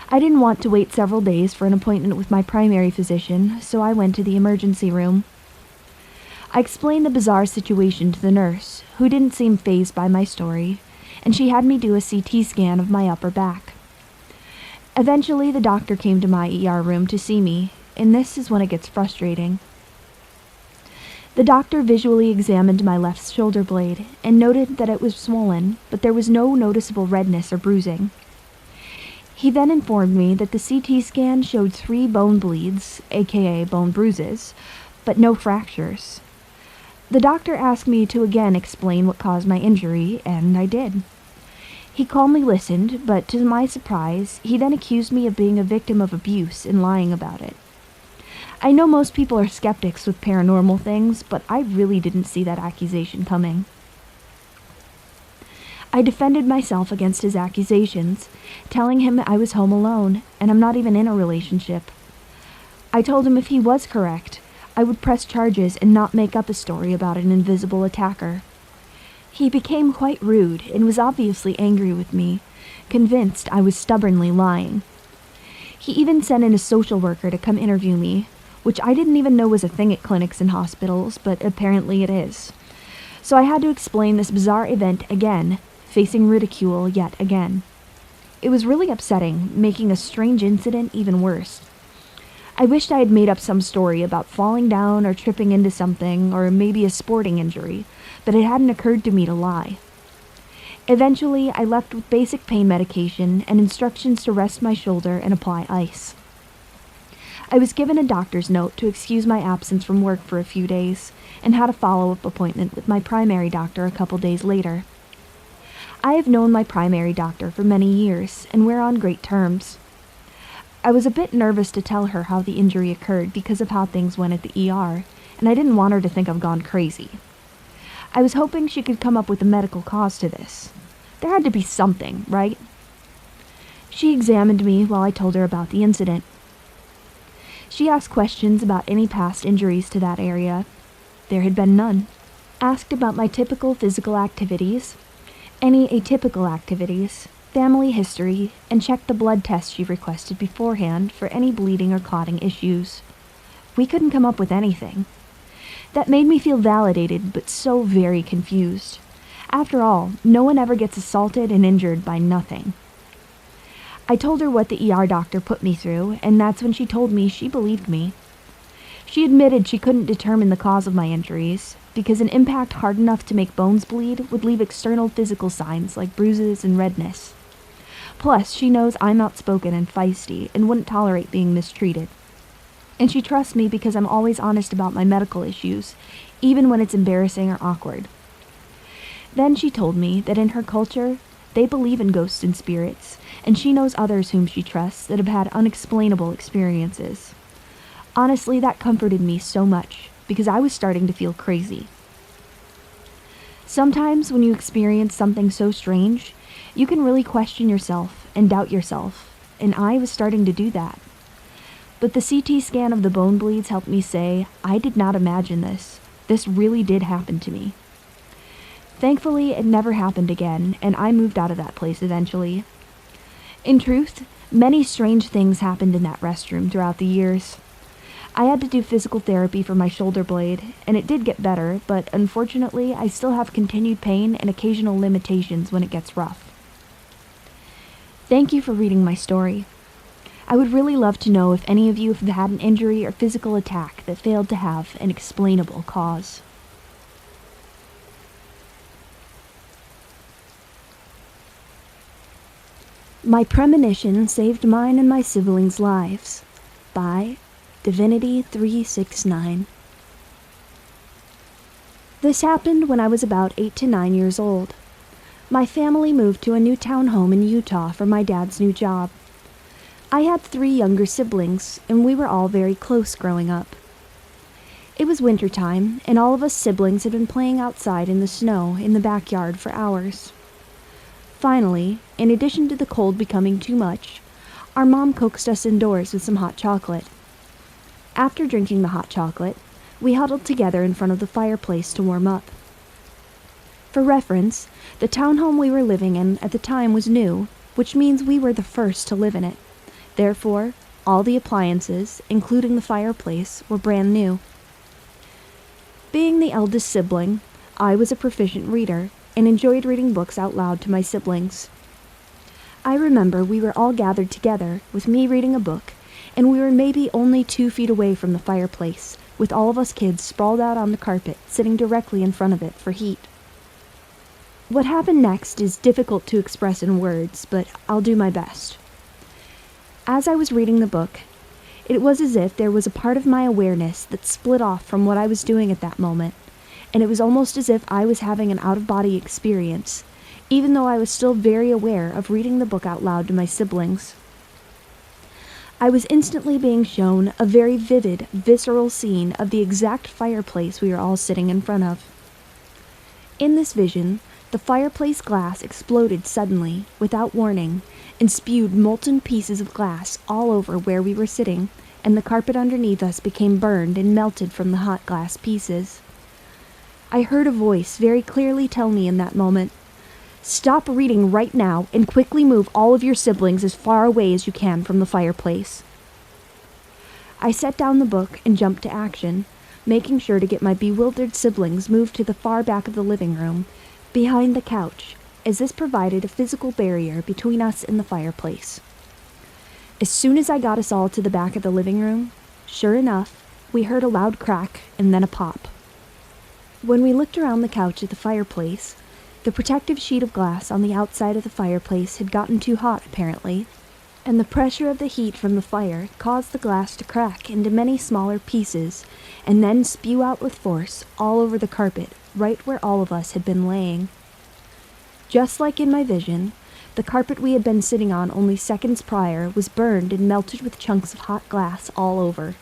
S1: I didn't want to wait several days for an appointment with my primary physician, so I went to the emergency room. I explained the bizarre situation to the nurse, who didn't seem fazed by my story, and she had me do a CT scan of my upper back. Eventually, the doctor came to my ER room to see me, and this is when it gets frustrating. The doctor visually examined my left shoulder blade and noted that it was swollen, but there was no noticeable redness or bruising. He then informed me that the CT scan showed 3 bone bleeds, aka bone bruises, but no fractures. The doctor asked me to again explain what caused my injury, and I did. He calmly listened, but to my surprise, he then accused me of being a victim of abuse and lying about it. I know most people are skeptics with paranormal things, but I really didn't see that accusation coming. I defended myself against his accusations, telling him I was home alone and I'm not even in a relationship. I told him if he was correct, I would press charges and not make up a story about an invisible attacker. He became quite rude and was obviously angry with me, convinced I was stubbornly lying. He even sent in a social worker to come interview me, which I didn't even know was a thing at clinics and hospitals, but apparently it is. So I had to explain this bizarre event again, facing ridicule yet again. It was really upsetting, making a strange incident even worse. I wished I had made up some story about falling down or tripping into something, or maybe a sporting injury, but it hadn't occurred to me to lie. Eventually, I left with basic pain medication and instructions to rest my shoulder and apply ice. I was given a doctor's note to excuse my absence from work for a few days, and had a follow-up appointment with my primary doctor a couple days later. I have known my primary doctor for many years, and we're on great terms. I was a bit nervous to tell her how the injury occurred because of how things went at the ER, and I didn't want her to think I've gone crazy. I was hoping she could come up with a medical cause to this. There had to be something, right? She examined me while I told her about the incident. She asked questions about any past injuries to that area. There had been none. Asked about my typical physical activities, any atypical activities, family history, and checked the blood tests she requested beforehand for any bleeding or clotting issues. We couldn't come up with anything. That made me feel validated, but so very confused. After all, no one ever gets assaulted and injured by nothing. I told her what the ER doctor put me through, and that's when she told me she believed me. She admitted she couldn't determine the cause of my injuries, because an impact hard enough to make bones bleed would leave external physical signs like bruises and redness. Plus, she knows I'm outspoken and feisty and wouldn't tolerate being mistreated. And she trusts me because I'm always honest about my medical issues, even when it's embarrassing or awkward. Then she told me that in her culture, they believe in ghosts and spirits, and she knows others whom she trusts that have had unexplainable experiences. Honestly, that comforted me so much, because I was starting to feel crazy. Sometimes when you experience something so strange, you can really question yourself and doubt yourself, and I was starting to do that. But the CT scan of the bone bleeds helped me say, I did not imagine this. This really did happen to me. Thankfully, it never happened again, and I moved out of that place eventually. In truth, many strange things happened in that restroom throughout the years. I had to do physical therapy for my shoulder blade, and it did get better, but unfortunately, I still have continued pain and occasional limitations when it gets rough. Thank you for reading my story. I would really love to know if any of you have had an injury or physical attack that failed to have an explainable cause. My Premonition Saved Mine and My Siblings' Lives by Divinity 369. This happened when I was about 8 to 9 years old. My family moved to a new townhome in Utah for my dad's new job. I had 3 younger siblings, and we were all very close growing up. It was wintertime, and all of us siblings had been playing outside in the snow in the backyard for hours. Finally, in addition to the cold becoming too much, our mom coaxed us indoors with some hot chocolate. After drinking the hot chocolate, we huddled together in front of the fireplace to warm up. For reference, the townhome we were living in at the time was new, which means we were the first to live in it. Therefore, all the appliances, including the fireplace, were brand new. Being the eldest sibling, I was a proficient reader and enjoyed reading books out loud to my siblings. I remember we were all gathered together, with me reading a book, and we were maybe only 2 feet away from the fireplace, with all of us kids sprawled out on the carpet, sitting directly in front of it for heat. What happened next is difficult to express in words, but I'll do my best. As I was reading the book, it was as if there was a part of my awareness that split off from what I was doing at that moment, and it was almost as if I was having an out-of-body experience, even though I was still very aware of reading the book out loud to my siblings. I was instantly being shown a very vivid, visceral scene of the exact fireplace we were all sitting in front of. In this vision, the fireplace glass exploded suddenly, without warning, and spewed molten pieces of glass all over where we were sitting, and the carpet underneath us became burned and melted from the hot glass pieces. I heard a voice very clearly tell me in that moment, "Stop reading right now and quickly move all of your siblings as far away as you can from the fireplace." I set down the book and jumped to action, making sure to get my bewildered siblings moved to the far back of the living room, behind the couch, as this provided a physical barrier between us and the fireplace. As soon as I got us all to the back of the living room, sure enough, we heard a loud crack and then a pop. When we looked around the couch at the fireplace, the protective sheet of glass on the outside of the fireplace had gotten too hot, apparently, and the pressure of the heat from the fire caused the glass to crack into many smaller pieces and then spew out with force all over the carpet, right where all of us had been laying. Just like in my vision, the carpet we had been sitting on only seconds prior was burned and melted with chunks of hot glass all over.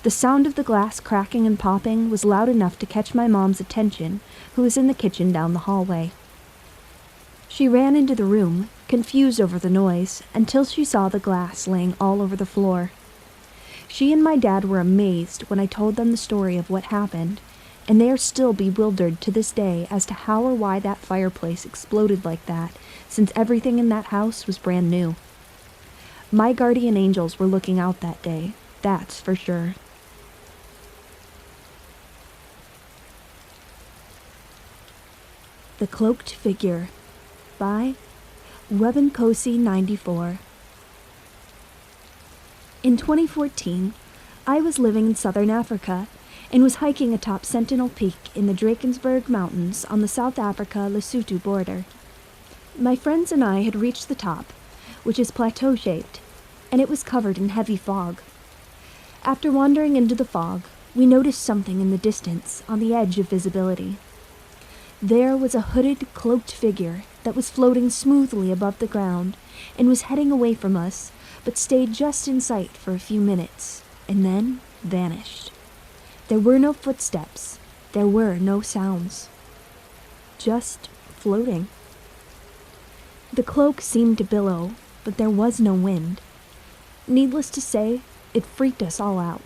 S1: The sound of the glass cracking and popping was loud enough to catch my mom's attention, who was in the kitchen down the hallway. She ran into the room, confused over the noise, until she saw the glass laying all over the floor. She and my dad were amazed when I told them the story of what happened, and they are still bewildered to this day as to how or why that fireplace exploded like that, since everything in that house was brand new. My guardian angels were looking out that day, that's for sure. The Cloaked Figure by Webenkosi 94. In 2014, I was living in southern Africa and was hiking atop Sentinel Peak in the Drakensberg Mountains on the South Africa-Lesotho border. My friends and I had reached the top, which is plateau-shaped, and it was covered in heavy fog. After wandering into the fog, we noticed something in the distance on the edge of visibility. There was a hooded, cloaked figure that was floating smoothly above the ground and was heading away from us, but stayed just in sight for a few minutes, and then vanished. There were no footsteps. There were no sounds. Just floating. The cloak seemed to billow, but there was no wind. Needless to say, it freaked us all out.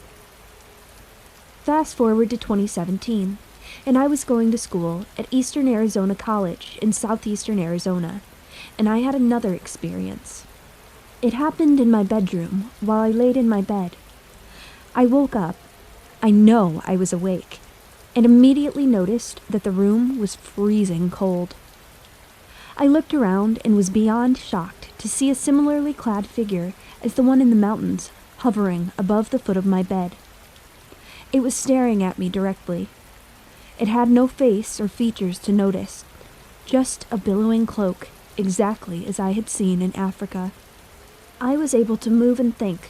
S1: Fast forward to 2017. And I was going to school at Eastern Arizona College in southeastern Arizona, and I had another experience. It happened in my bedroom while I laid in my bed. I woke up. I know I was awake, and immediately noticed that the room was freezing cold. I looked around and was beyond shocked to see a similarly clad figure as the one in the mountains hovering above the foot of my bed. It was staring at me directly. It had no face or features to notice, just a billowing cloak, exactly as I had seen in Africa. I was able to move and think,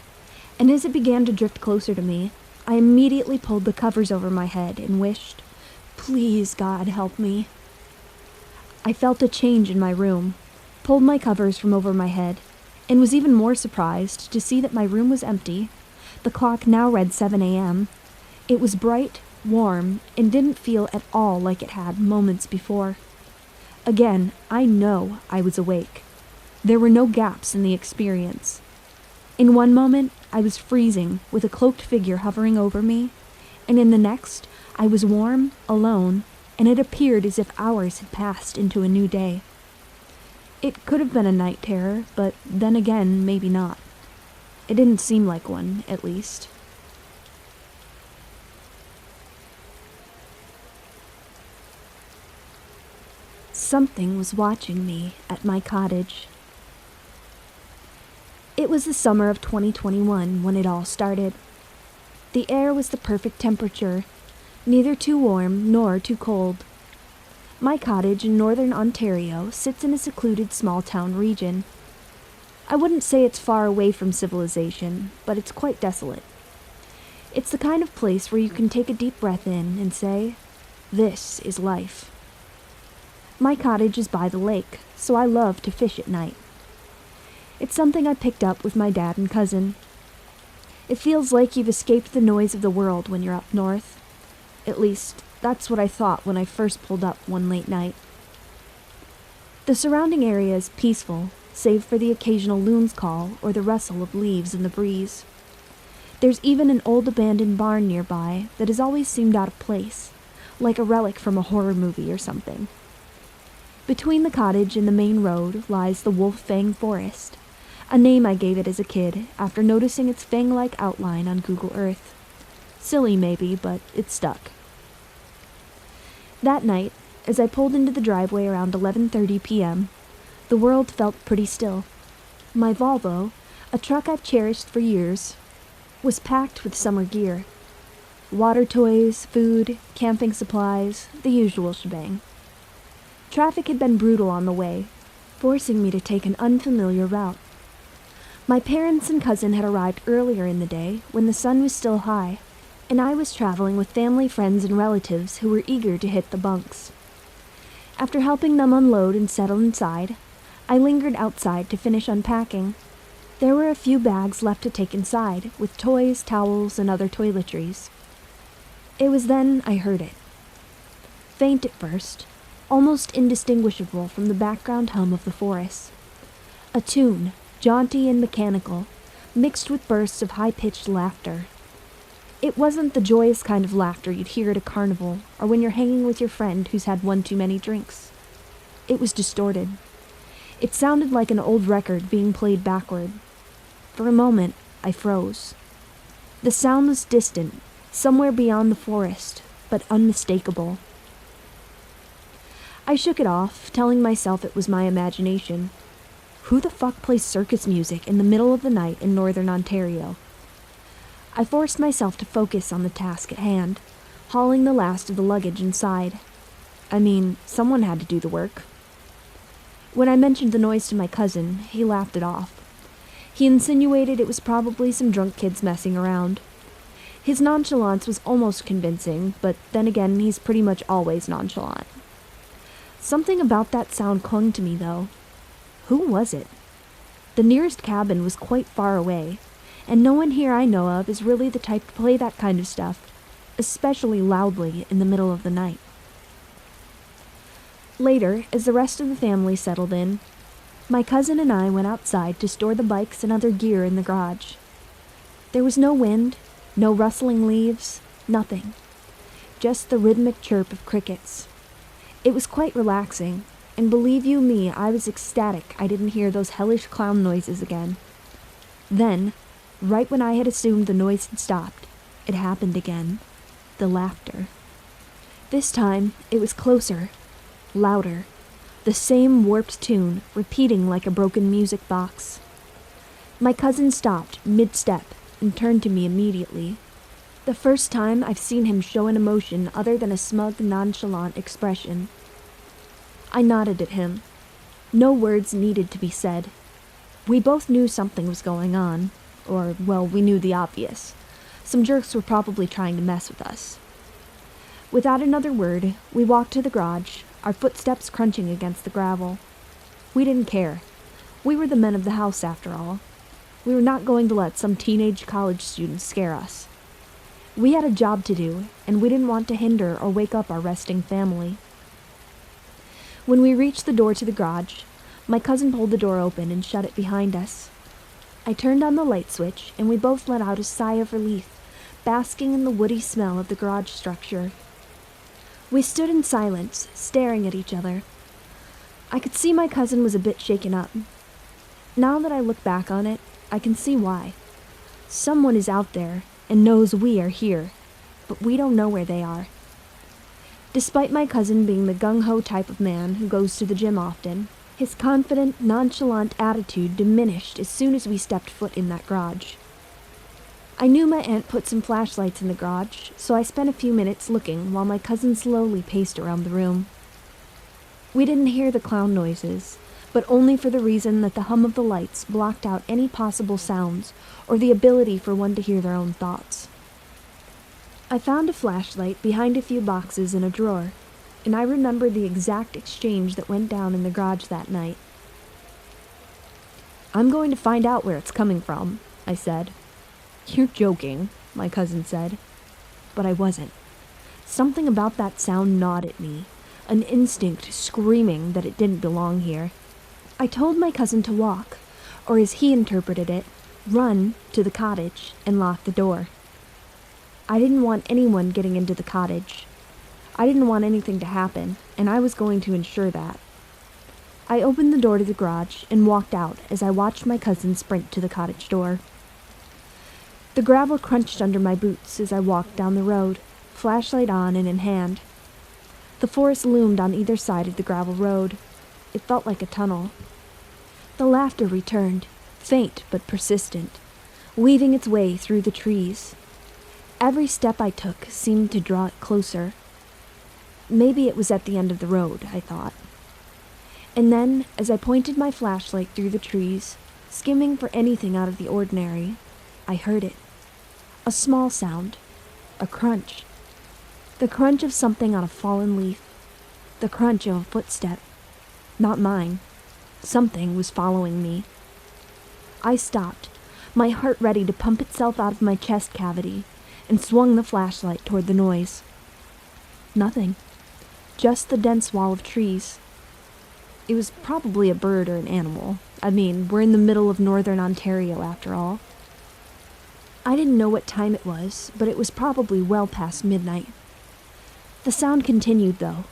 S1: and as it began to drift closer to me, I immediately pulled the covers over my head and wished, "Please, God, help me." I felt a change in my room, pulled my covers from over my head, and was even more surprised to see that my room was empty. The clock now read 7 a.m. It was bright, warm, and didn't feel at all like it had moments before. Again, I know I was awake. There were no gaps in the experience. In one moment, I was freezing with a cloaked figure hovering over me, and in the next, I was warm, alone, and it appeared as if hours had passed into a new day. It could have been a night terror, but then again, maybe not. It didn't seem like one, at least. Something was watching me at my cottage. It was the summer of 2021 when it all started. The air was the perfect temperature, neither too warm nor too cold. My cottage in northern Ontario sits in a secluded small-town region. I wouldn't say it's far away from civilization, but it's quite desolate. It's the kind of place where you can take a deep breath in and say, "This is life." My cottage is by the lake, so I love to fish at night. It's something I picked up with my dad and cousin. It feels like you've escaped the noise of the world when you're up north. At least, that's what I thought when I first pulled up one late night. The surrounding area is peaceful, save for the occasional loon's call or the rustle of leaves in the breeze. There's even an old abandoned barn nearby that has always seemed out of place, like a relic from a horror movie or something. Between the cottage and the main road lies the Wolf-Fang Forest, a name I gave it as a kid after noticing its fang-like outline on Google Earth. Silly maybe, but it stuck. That night, as I pulled into the driveway around 11:30 p.m., the world felt pretty still. My Volvo, a truck I've cherished for years, was packed with summer gear. Water toys, food, camping supplies, the usual shebang. Traffic had been brutal on the way, forcing me to take an unfamiliar route. My parents and cousin had arrived earlier in the day when the sun was still high, and I was traveling with family, friends, and relatives who were eager to hit the bunks. After helping them unload and settle inside, I lingered outside to finish unpacking. There were a few bags left to take inside, with toys, towels, and other toiletries. It was then I heard it. Faint at first, almost indistinguishable from the background hum of the forest. A tune, jaunty and mechanical, mixed with bursts of high-pitched laughter. It wasn't the joyous kind of laughter you'd hear at a carnival or when you're hanging with your friend who's had one too many drinks. It was distorted. It sounded like an old record being played backward. For a moment, I froze. The sound was distant, somewhere beyond the forest, but unmistakable. I shook it off, telling myself it was my imagination. Who the fuck plays circus music in the middle of the night in northern Ontario? I forced myself to focus on the task at hand, hauling the last of the luggage inside. I mean, someone had to do the work. When I mentioned the noise to my cousin, he laughed it off. He insinuated it was probably some drunk kids messing around. His nonchalance was almost convincing, but then again, he's pretty much always nonchalant. Something about that sound clung to me, though. Who was it? The nearest cabin was quite far away, and no one here I know of is really the type to play that kind of stuff, especially loudly in the middle of the night. Later, as the rest of the family settled in, my cousin and I went outside to store the bikes and other gear in the garage. There was no wind, no rustling leaves, nothing. Just the rhythmic chirp of crickets. It was quite relaxing, and believe you me, I was ecstatic I didn't hear those hellish clown noises again. Then, right when I had assumed the noise had stopped, it happened again. The laughter. This time, it was closer, louder. The same warped tune, repeating like a broken music box. My cousin stopped, mid-step, and turned to me immediately. The first time I've seen him show an emotion other than a smug, nonchalant expression. I nodded at him. No words needed to be said. We both knew something was going on. Or, well, we knew the obvious. Some jerks were probably trying to mess with us. Without another word, we walked to the garage, our footsteps crunching against the gravel. We didn't care. We were the men of the house, after all. We were not going to let some teenage college student scare us. We had a job to do, and we didn't want to hinder or wake up our resting family. When we reached the door to the garage, my cousin pulled the door open and shut it behind us. I turned on the light switch, and we both let out a sigh of relief, basking in the woody smell of the garage structure. We stood in silence, staring at each other. I could see my cousin was a bit shaken up. Now that I look back on it, I can see why. Someone is out there and knows we are here, but we don't know where they are. Despite my cousin being the gung-ho type of man who goes to the gym often, his confident, nonchalant attitude diminished as soon as we stepped foot in that garage. I knew my aunt put some flashlights in the garage, so I spent a few minutes looking while my cousin slowly paced around the room. We didn't hear the clown noises, but only for the reason that the hum of the lights blocked out any possible sounds or the ability for one to hear their own thoughts. I found a flashlight behind a few boxes in a drawer, and I remembered the exact exchange that went down in the garage that night. "I'm going to find out where it's coming from," I said. "You're joking," my cousin said. But I wasn't. Something about that sound gnawed at me, an instinct screaming that it didn't belong here. I told my cousin to walk, or as he interpreted it, run to the cottage and lock the door. I didn't want anyone getting into the cottage. I didn't want anything to happen, and I was going to ensure that. I opened the door to the garage and walked out as I watched my cousin sprint to the cottage door. The gravel crunched under my boots as I walked down the road, flashlight on and in hand. The forest loomed on either side of the gravel road. It felt like a tunnel. The laughter returned, faint but persistent, weaving its way through the trees. Every step I took seemed to draw it closer. Maybe it was at the end of the road, I thought. And then, as I pointed my flashlight through the trees, skimming for anything out of the ordinary, I heard it. A small sound. A crunch. The crunch of something on a fallen leaf. The crunch of a footstep. Not mine. Something was following me. I stopped, my heart ready to pump itself out of my chest cavity, and swung the flashlight toward the noise. Nothing. Just the dense wall of trees. It was probably a bird or an animal. I mean, we're in the middle of northern Ontario after all. I didn't know what time it was, but it was probably well past midnight. The sound continued, though.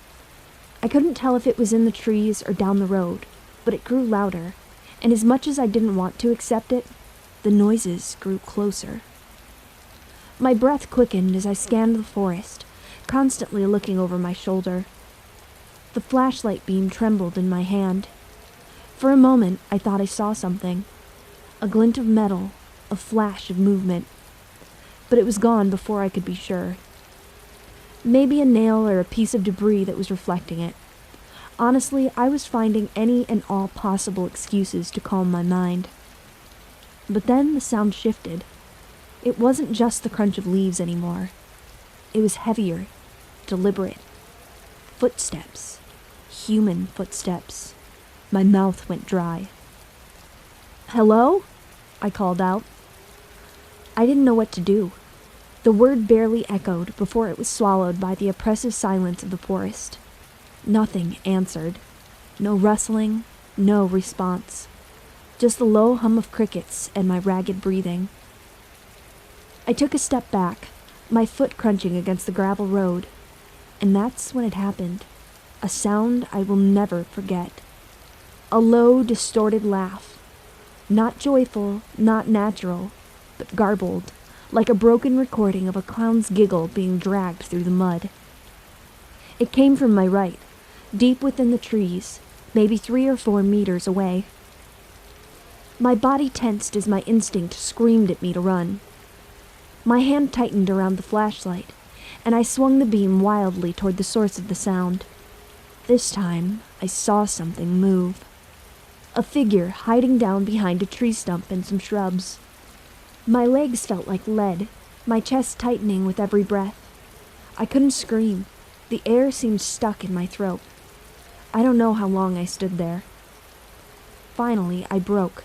S1: I couldn't tell if it was in the trees or down the road, but it grew louder, and as much as I didn't want to accept it, the noises grew closer. My breath quickened as I scanned the forest, constantly looking over my shoulder. The flashlight beam trembled in my hand. For a moment, I thought I saw something. A glint of metal, a flash of movement. But it was gone before I could be sure. Maybe a nail or a piece of debris that was reflecting it. Honestly, I was finding any and all possible excuses to calm my mind. But then the sound shifted. It wasn't just the crunch of leaves anymore. It was heavier, deliberate. Footsteps. Human footsteps. My mouth went dry. "Hello?" I called out. I didn't know what to do. The word barely echoed before it was swallowed by the oppressive silence of the forest. Nothing answered. No rustling, no response. Just the low hum of crickets and my ragged breathing. I took a step back, my foot crunching against the gravel road, and that's when it happened. A sound I will never forget. A low, distorted laugh. Not joyful, not natural, but garbled, like a broken recording of a clown's giggle being dragged through the mud. It came from my right, deep within the trees, maybe 3 or 4 meters away. My body tensed as my instinct screamed at me to run. My hand tightened around the flashlight, and I swung the beam wildly toward the source of the sound. This time, I saw something move. A figure hiding down behind a tree stump and some shrubs. My legs felt like lead, my chest tightening with every breath. I couldn't scream. The air seemed stuck in my throat. I don't know how long I stood there. Finally, I broke.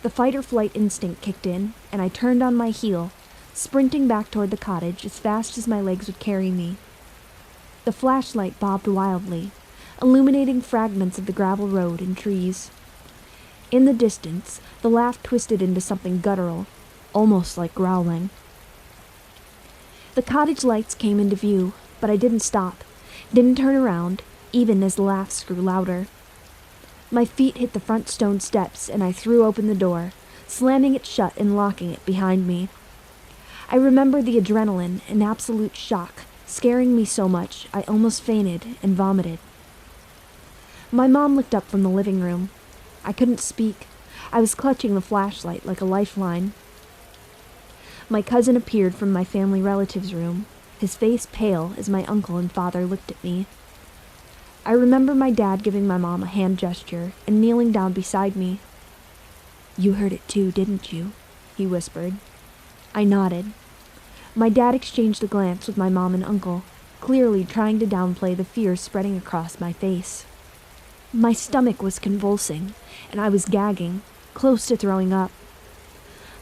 S1: The fight-or-flight instinct kicked in, and I turned on my heel, sprinting back toward the cottage as fast as my legs would carry me. The flashlight bobbed wildly, illuminating fragments of the gravel road and trees. In the distance, the laugh twisted into something guttural, almost like growling. The cottage lights came into view, but I didn't stop, didn't turn around, even as the laughs grew louder. My feet hit the front stone steps, and I threw open the door, slamming it shut and locking it behind me. I remember the adrenaline and absolute shock, scaring me so much I almost fainted and vomited. My mom looked up from the living room. I couldn't speak. I was clutching the flashlight like a lifeline. My cousin appeared from my family relative's room, his face pale as my uncle and father looked at me. I remember my dad giving my mom a hand gesture and kneeling down beside me. "You heard it too, didn't you?" he whispered. I nodded. My dad exchanged a glance with my mom and uncle, clearly trying to downplay the fear spreading across my face. My stomach was convulsing, and I was gagging. close to throwing up.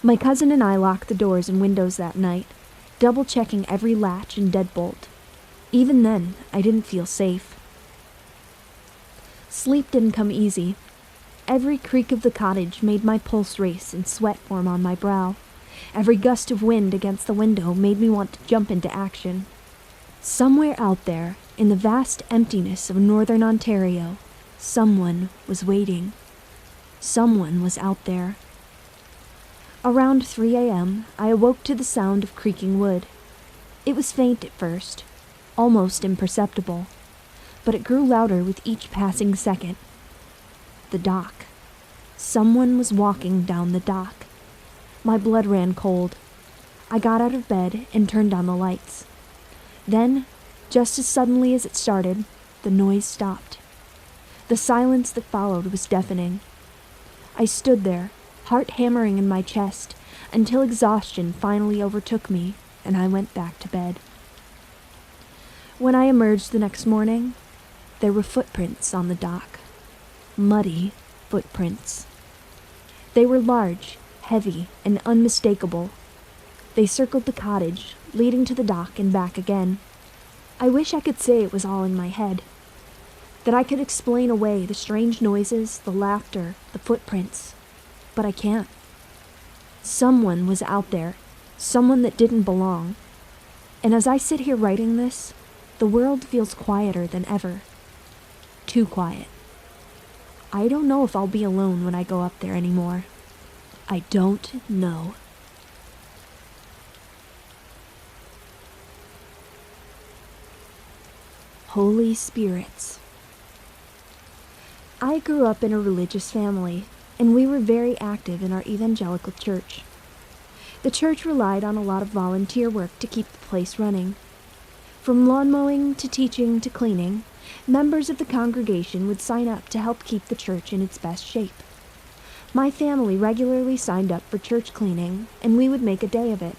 S1: My cousin and I locked the doors and windows that night, double-checking every latch and deadbolt. Even then, I didn't feel safe. Sleep didn't come easy. Every creak of the cottage made my pulse race and sweat form on my brow. Every gust of wind against the window made me want to jump into action. Somewhere out there, in the vast emptiness of northern Ontario, someone was waiting. Someone was out there. Around 3 a.m., I awoke to the sound of creaking wood. It was faint at first, almost imperceptible, but it grew louder with each passing second. The dock. Someone was walking down the dock. My blood ran cold. I got out of bed and turned on the lights. Then, just as suddenly as it started, the noise stopped. The silence that followed was deafening. I stood there, heart hammering in my chest, until exhaustion finally overtook me and I went back to bed. When I emerged the next morning, there were footprints on the dock. Muddy footprints. They were large, heavy, and unmistakable. They circled the cottage, leading to the dock and back again. I wish I could say it was all in my head, that I could explain away the strange noises, the laughter, the footprints, but I can't. Someone was out there, someone that didn't belong. And as I sit here writing this, the world feels quieter than ever. Too quiet. I don't know if I'll be alone when I go up there anymore. I don't know. Holy Spirits. I grew up in a religious family, and we were very active in our evangelical church. The church relied on a lot of volunteer work to keep the place running. From lawn mowing to teaching to cleaning, members of the congregation would sign up to help keep the church in its best shape. My family regularly signed up for church cleaning, and we would make a day of it.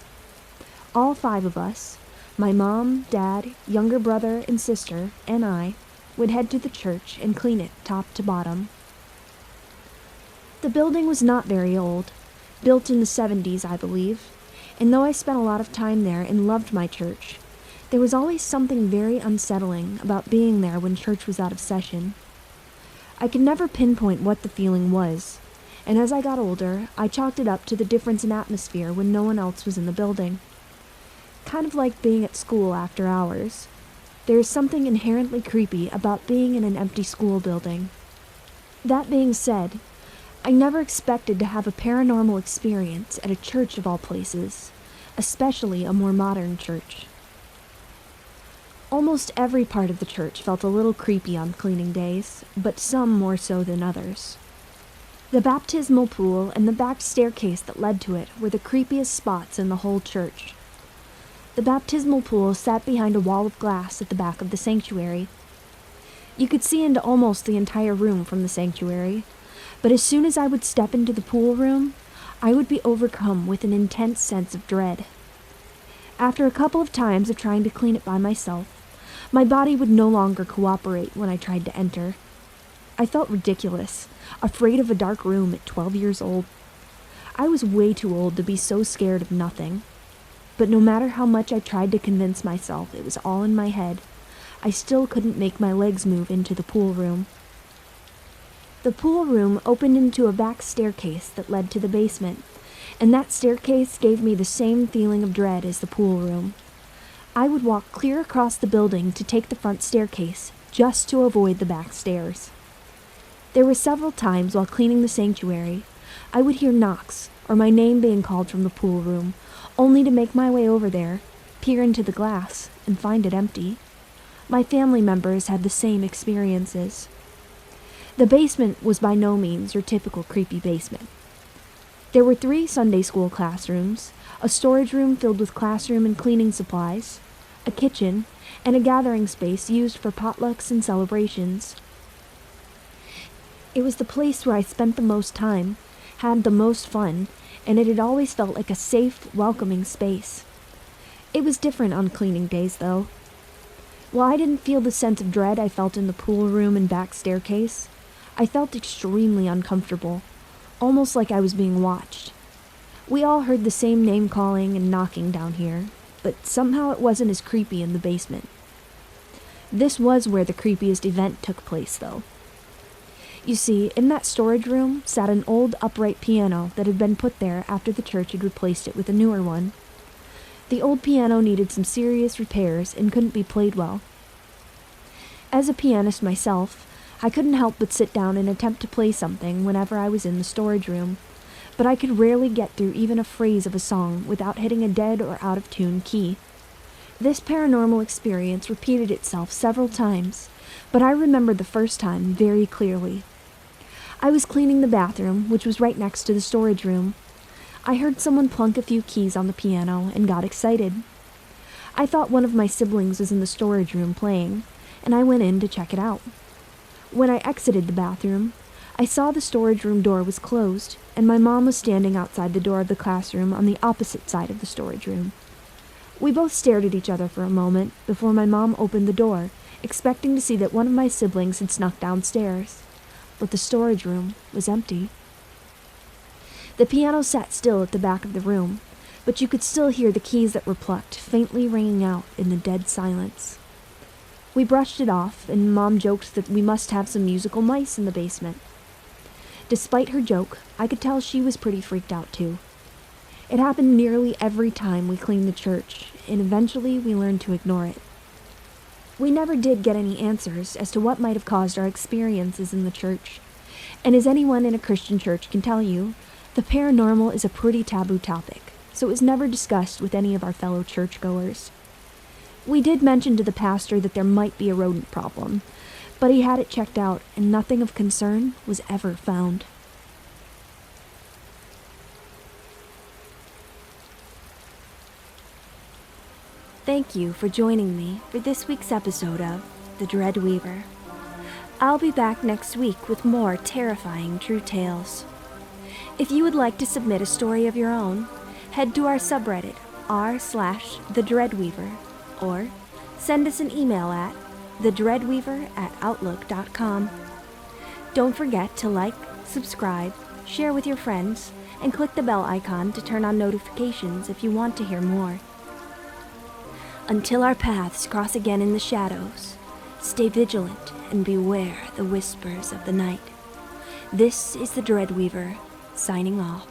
S1: All 5 of us, my mom, dad, younger brother and sister, and I, would head to the church and clean it top to bottom. The building was not very old, built in the 70s, I believe, and though I spent a lot of time there and loved my church, there was always something very unsettling about being there when church was out of session. I could never pinpoint what the feeling was, and as I got older, I chalked it up to the difference in atmosphere when no one else was in the building. Kind of like being at school after hours. There is something inherently creepy about being in an empty school building. That being said, I never expected to have a paranormal experience at a church of all places, especially a more modern church. Almost every part of the church felt a little creepy on cleaning days, but some more so than others. The baptismal pool and the back staircase that led to it were the creepiest spots in the whole church. The baptismal pool sat behind a wall of glass at the back of the sanctuary. You could see into almost the entire room from the sanctuary, but as soon as I would step into the pool room, I would be overcome with an intense sense of dread. After a couple of times of trying to clean it by myself, my body would no longer cooperate when I tried to enter. I felt ridiculous, afraid of a dark room at 12 years old. I was way too old to be so scared of nothing. But no matter how much I tried to convince myself it was all in my head, I still couldn't make my legs move into the pool room. The pool room opened into a back staircase that led to the basement, and that staircase gave me the same feeling of dread as the pool room. I would walk clear across the building to take the front staircase, just to avoid the back stairs. There were several times while cleaning the sanctuary, I would hear knocks, or my name being called from the pool room, only to make my way over there, peer into the glass, and find it empty. My family members had the same experiences. The basement was by no means your typical creepy basement. There were 3 Sunday school classrooms, a storage room filled with classroom and cleaning supplies, a kitchen, and a gathering space used for potlucks and celebrations. It was the place where I spent the most time, had the most fun, and it had always felt like a safe, welcoming space. It was different on cleaning days, though. While I didn't feel the sense of dread I felt in the pool room and back staircase, I felt extremely uncomfortable, almost like I was being watched. We all heard the same name calling and knocking down here, but somehow it wasn't as creepy in the basement. This was where the creepiest event took place, though. You see, in that storage room sat an old upright piano that had been put there after the church had replaced it with a newer one. The old piano needed some serious repairs and couldn't be played well. As a pianist myself, I couldn't help but sit down and attempt to play something whenever I was in the storage room, but I could rarely get through even a phrase of a song without hitting a dead or out-of-tune key. This paranormal experience repeated itself several times, but I remember the first time very clearly. I was cleaning the bathroom, which was right next to the storage room. I heard someone plunk a few keys on the piano and got excited. I thought one of my siblings was in the storage room playing, and I went in to check it out. When I exited the bathroom, I saw the storage room door was closed, and my mom was standing outside the door of the classroom on the opposite side of the storage room. We both stared at each other for a moment before my mom opened the door, expecting to see that one of my siblings had snuck downstairs. But the storage room was empty. The piano sat still at the back of the room, but you could still hear the keys that were plucked faintly ringing out in the dead silence. We brushed it off, and Mom joked that we must have some musical mice in the basement. Despite her joke, I could tell she was pretty freaked out too. It happened nearly every time we cleaned the church, and eventually we learned to ignore it. We never did get any answers as to what might have caused our experiences in the church, and as anyone in a Christian church can tell you, the paranormal is a pretty taboo topic, so it was never discussed with any of our fellow churchgoers. We did mention to the pastor that there might be a rodent problem, but he had it checked out and nothing of concern was ever found. Thank you for joining me for this week's episode of The Dread Weaver. I'll be back next week with more terrifying true tales. If you would like to submit a story of your own, head to our subreddit r/thedreadweaver or send us an email at thedreadweaver@outlook.com. Don't forget to like, subscribe, share with your friends, and click the bell icon to turn on notifications if you want to hear more. Until our paths cross again in the shadows, stay vigilant and beware the whispers of the night. This is the Dreadweaver, signing off.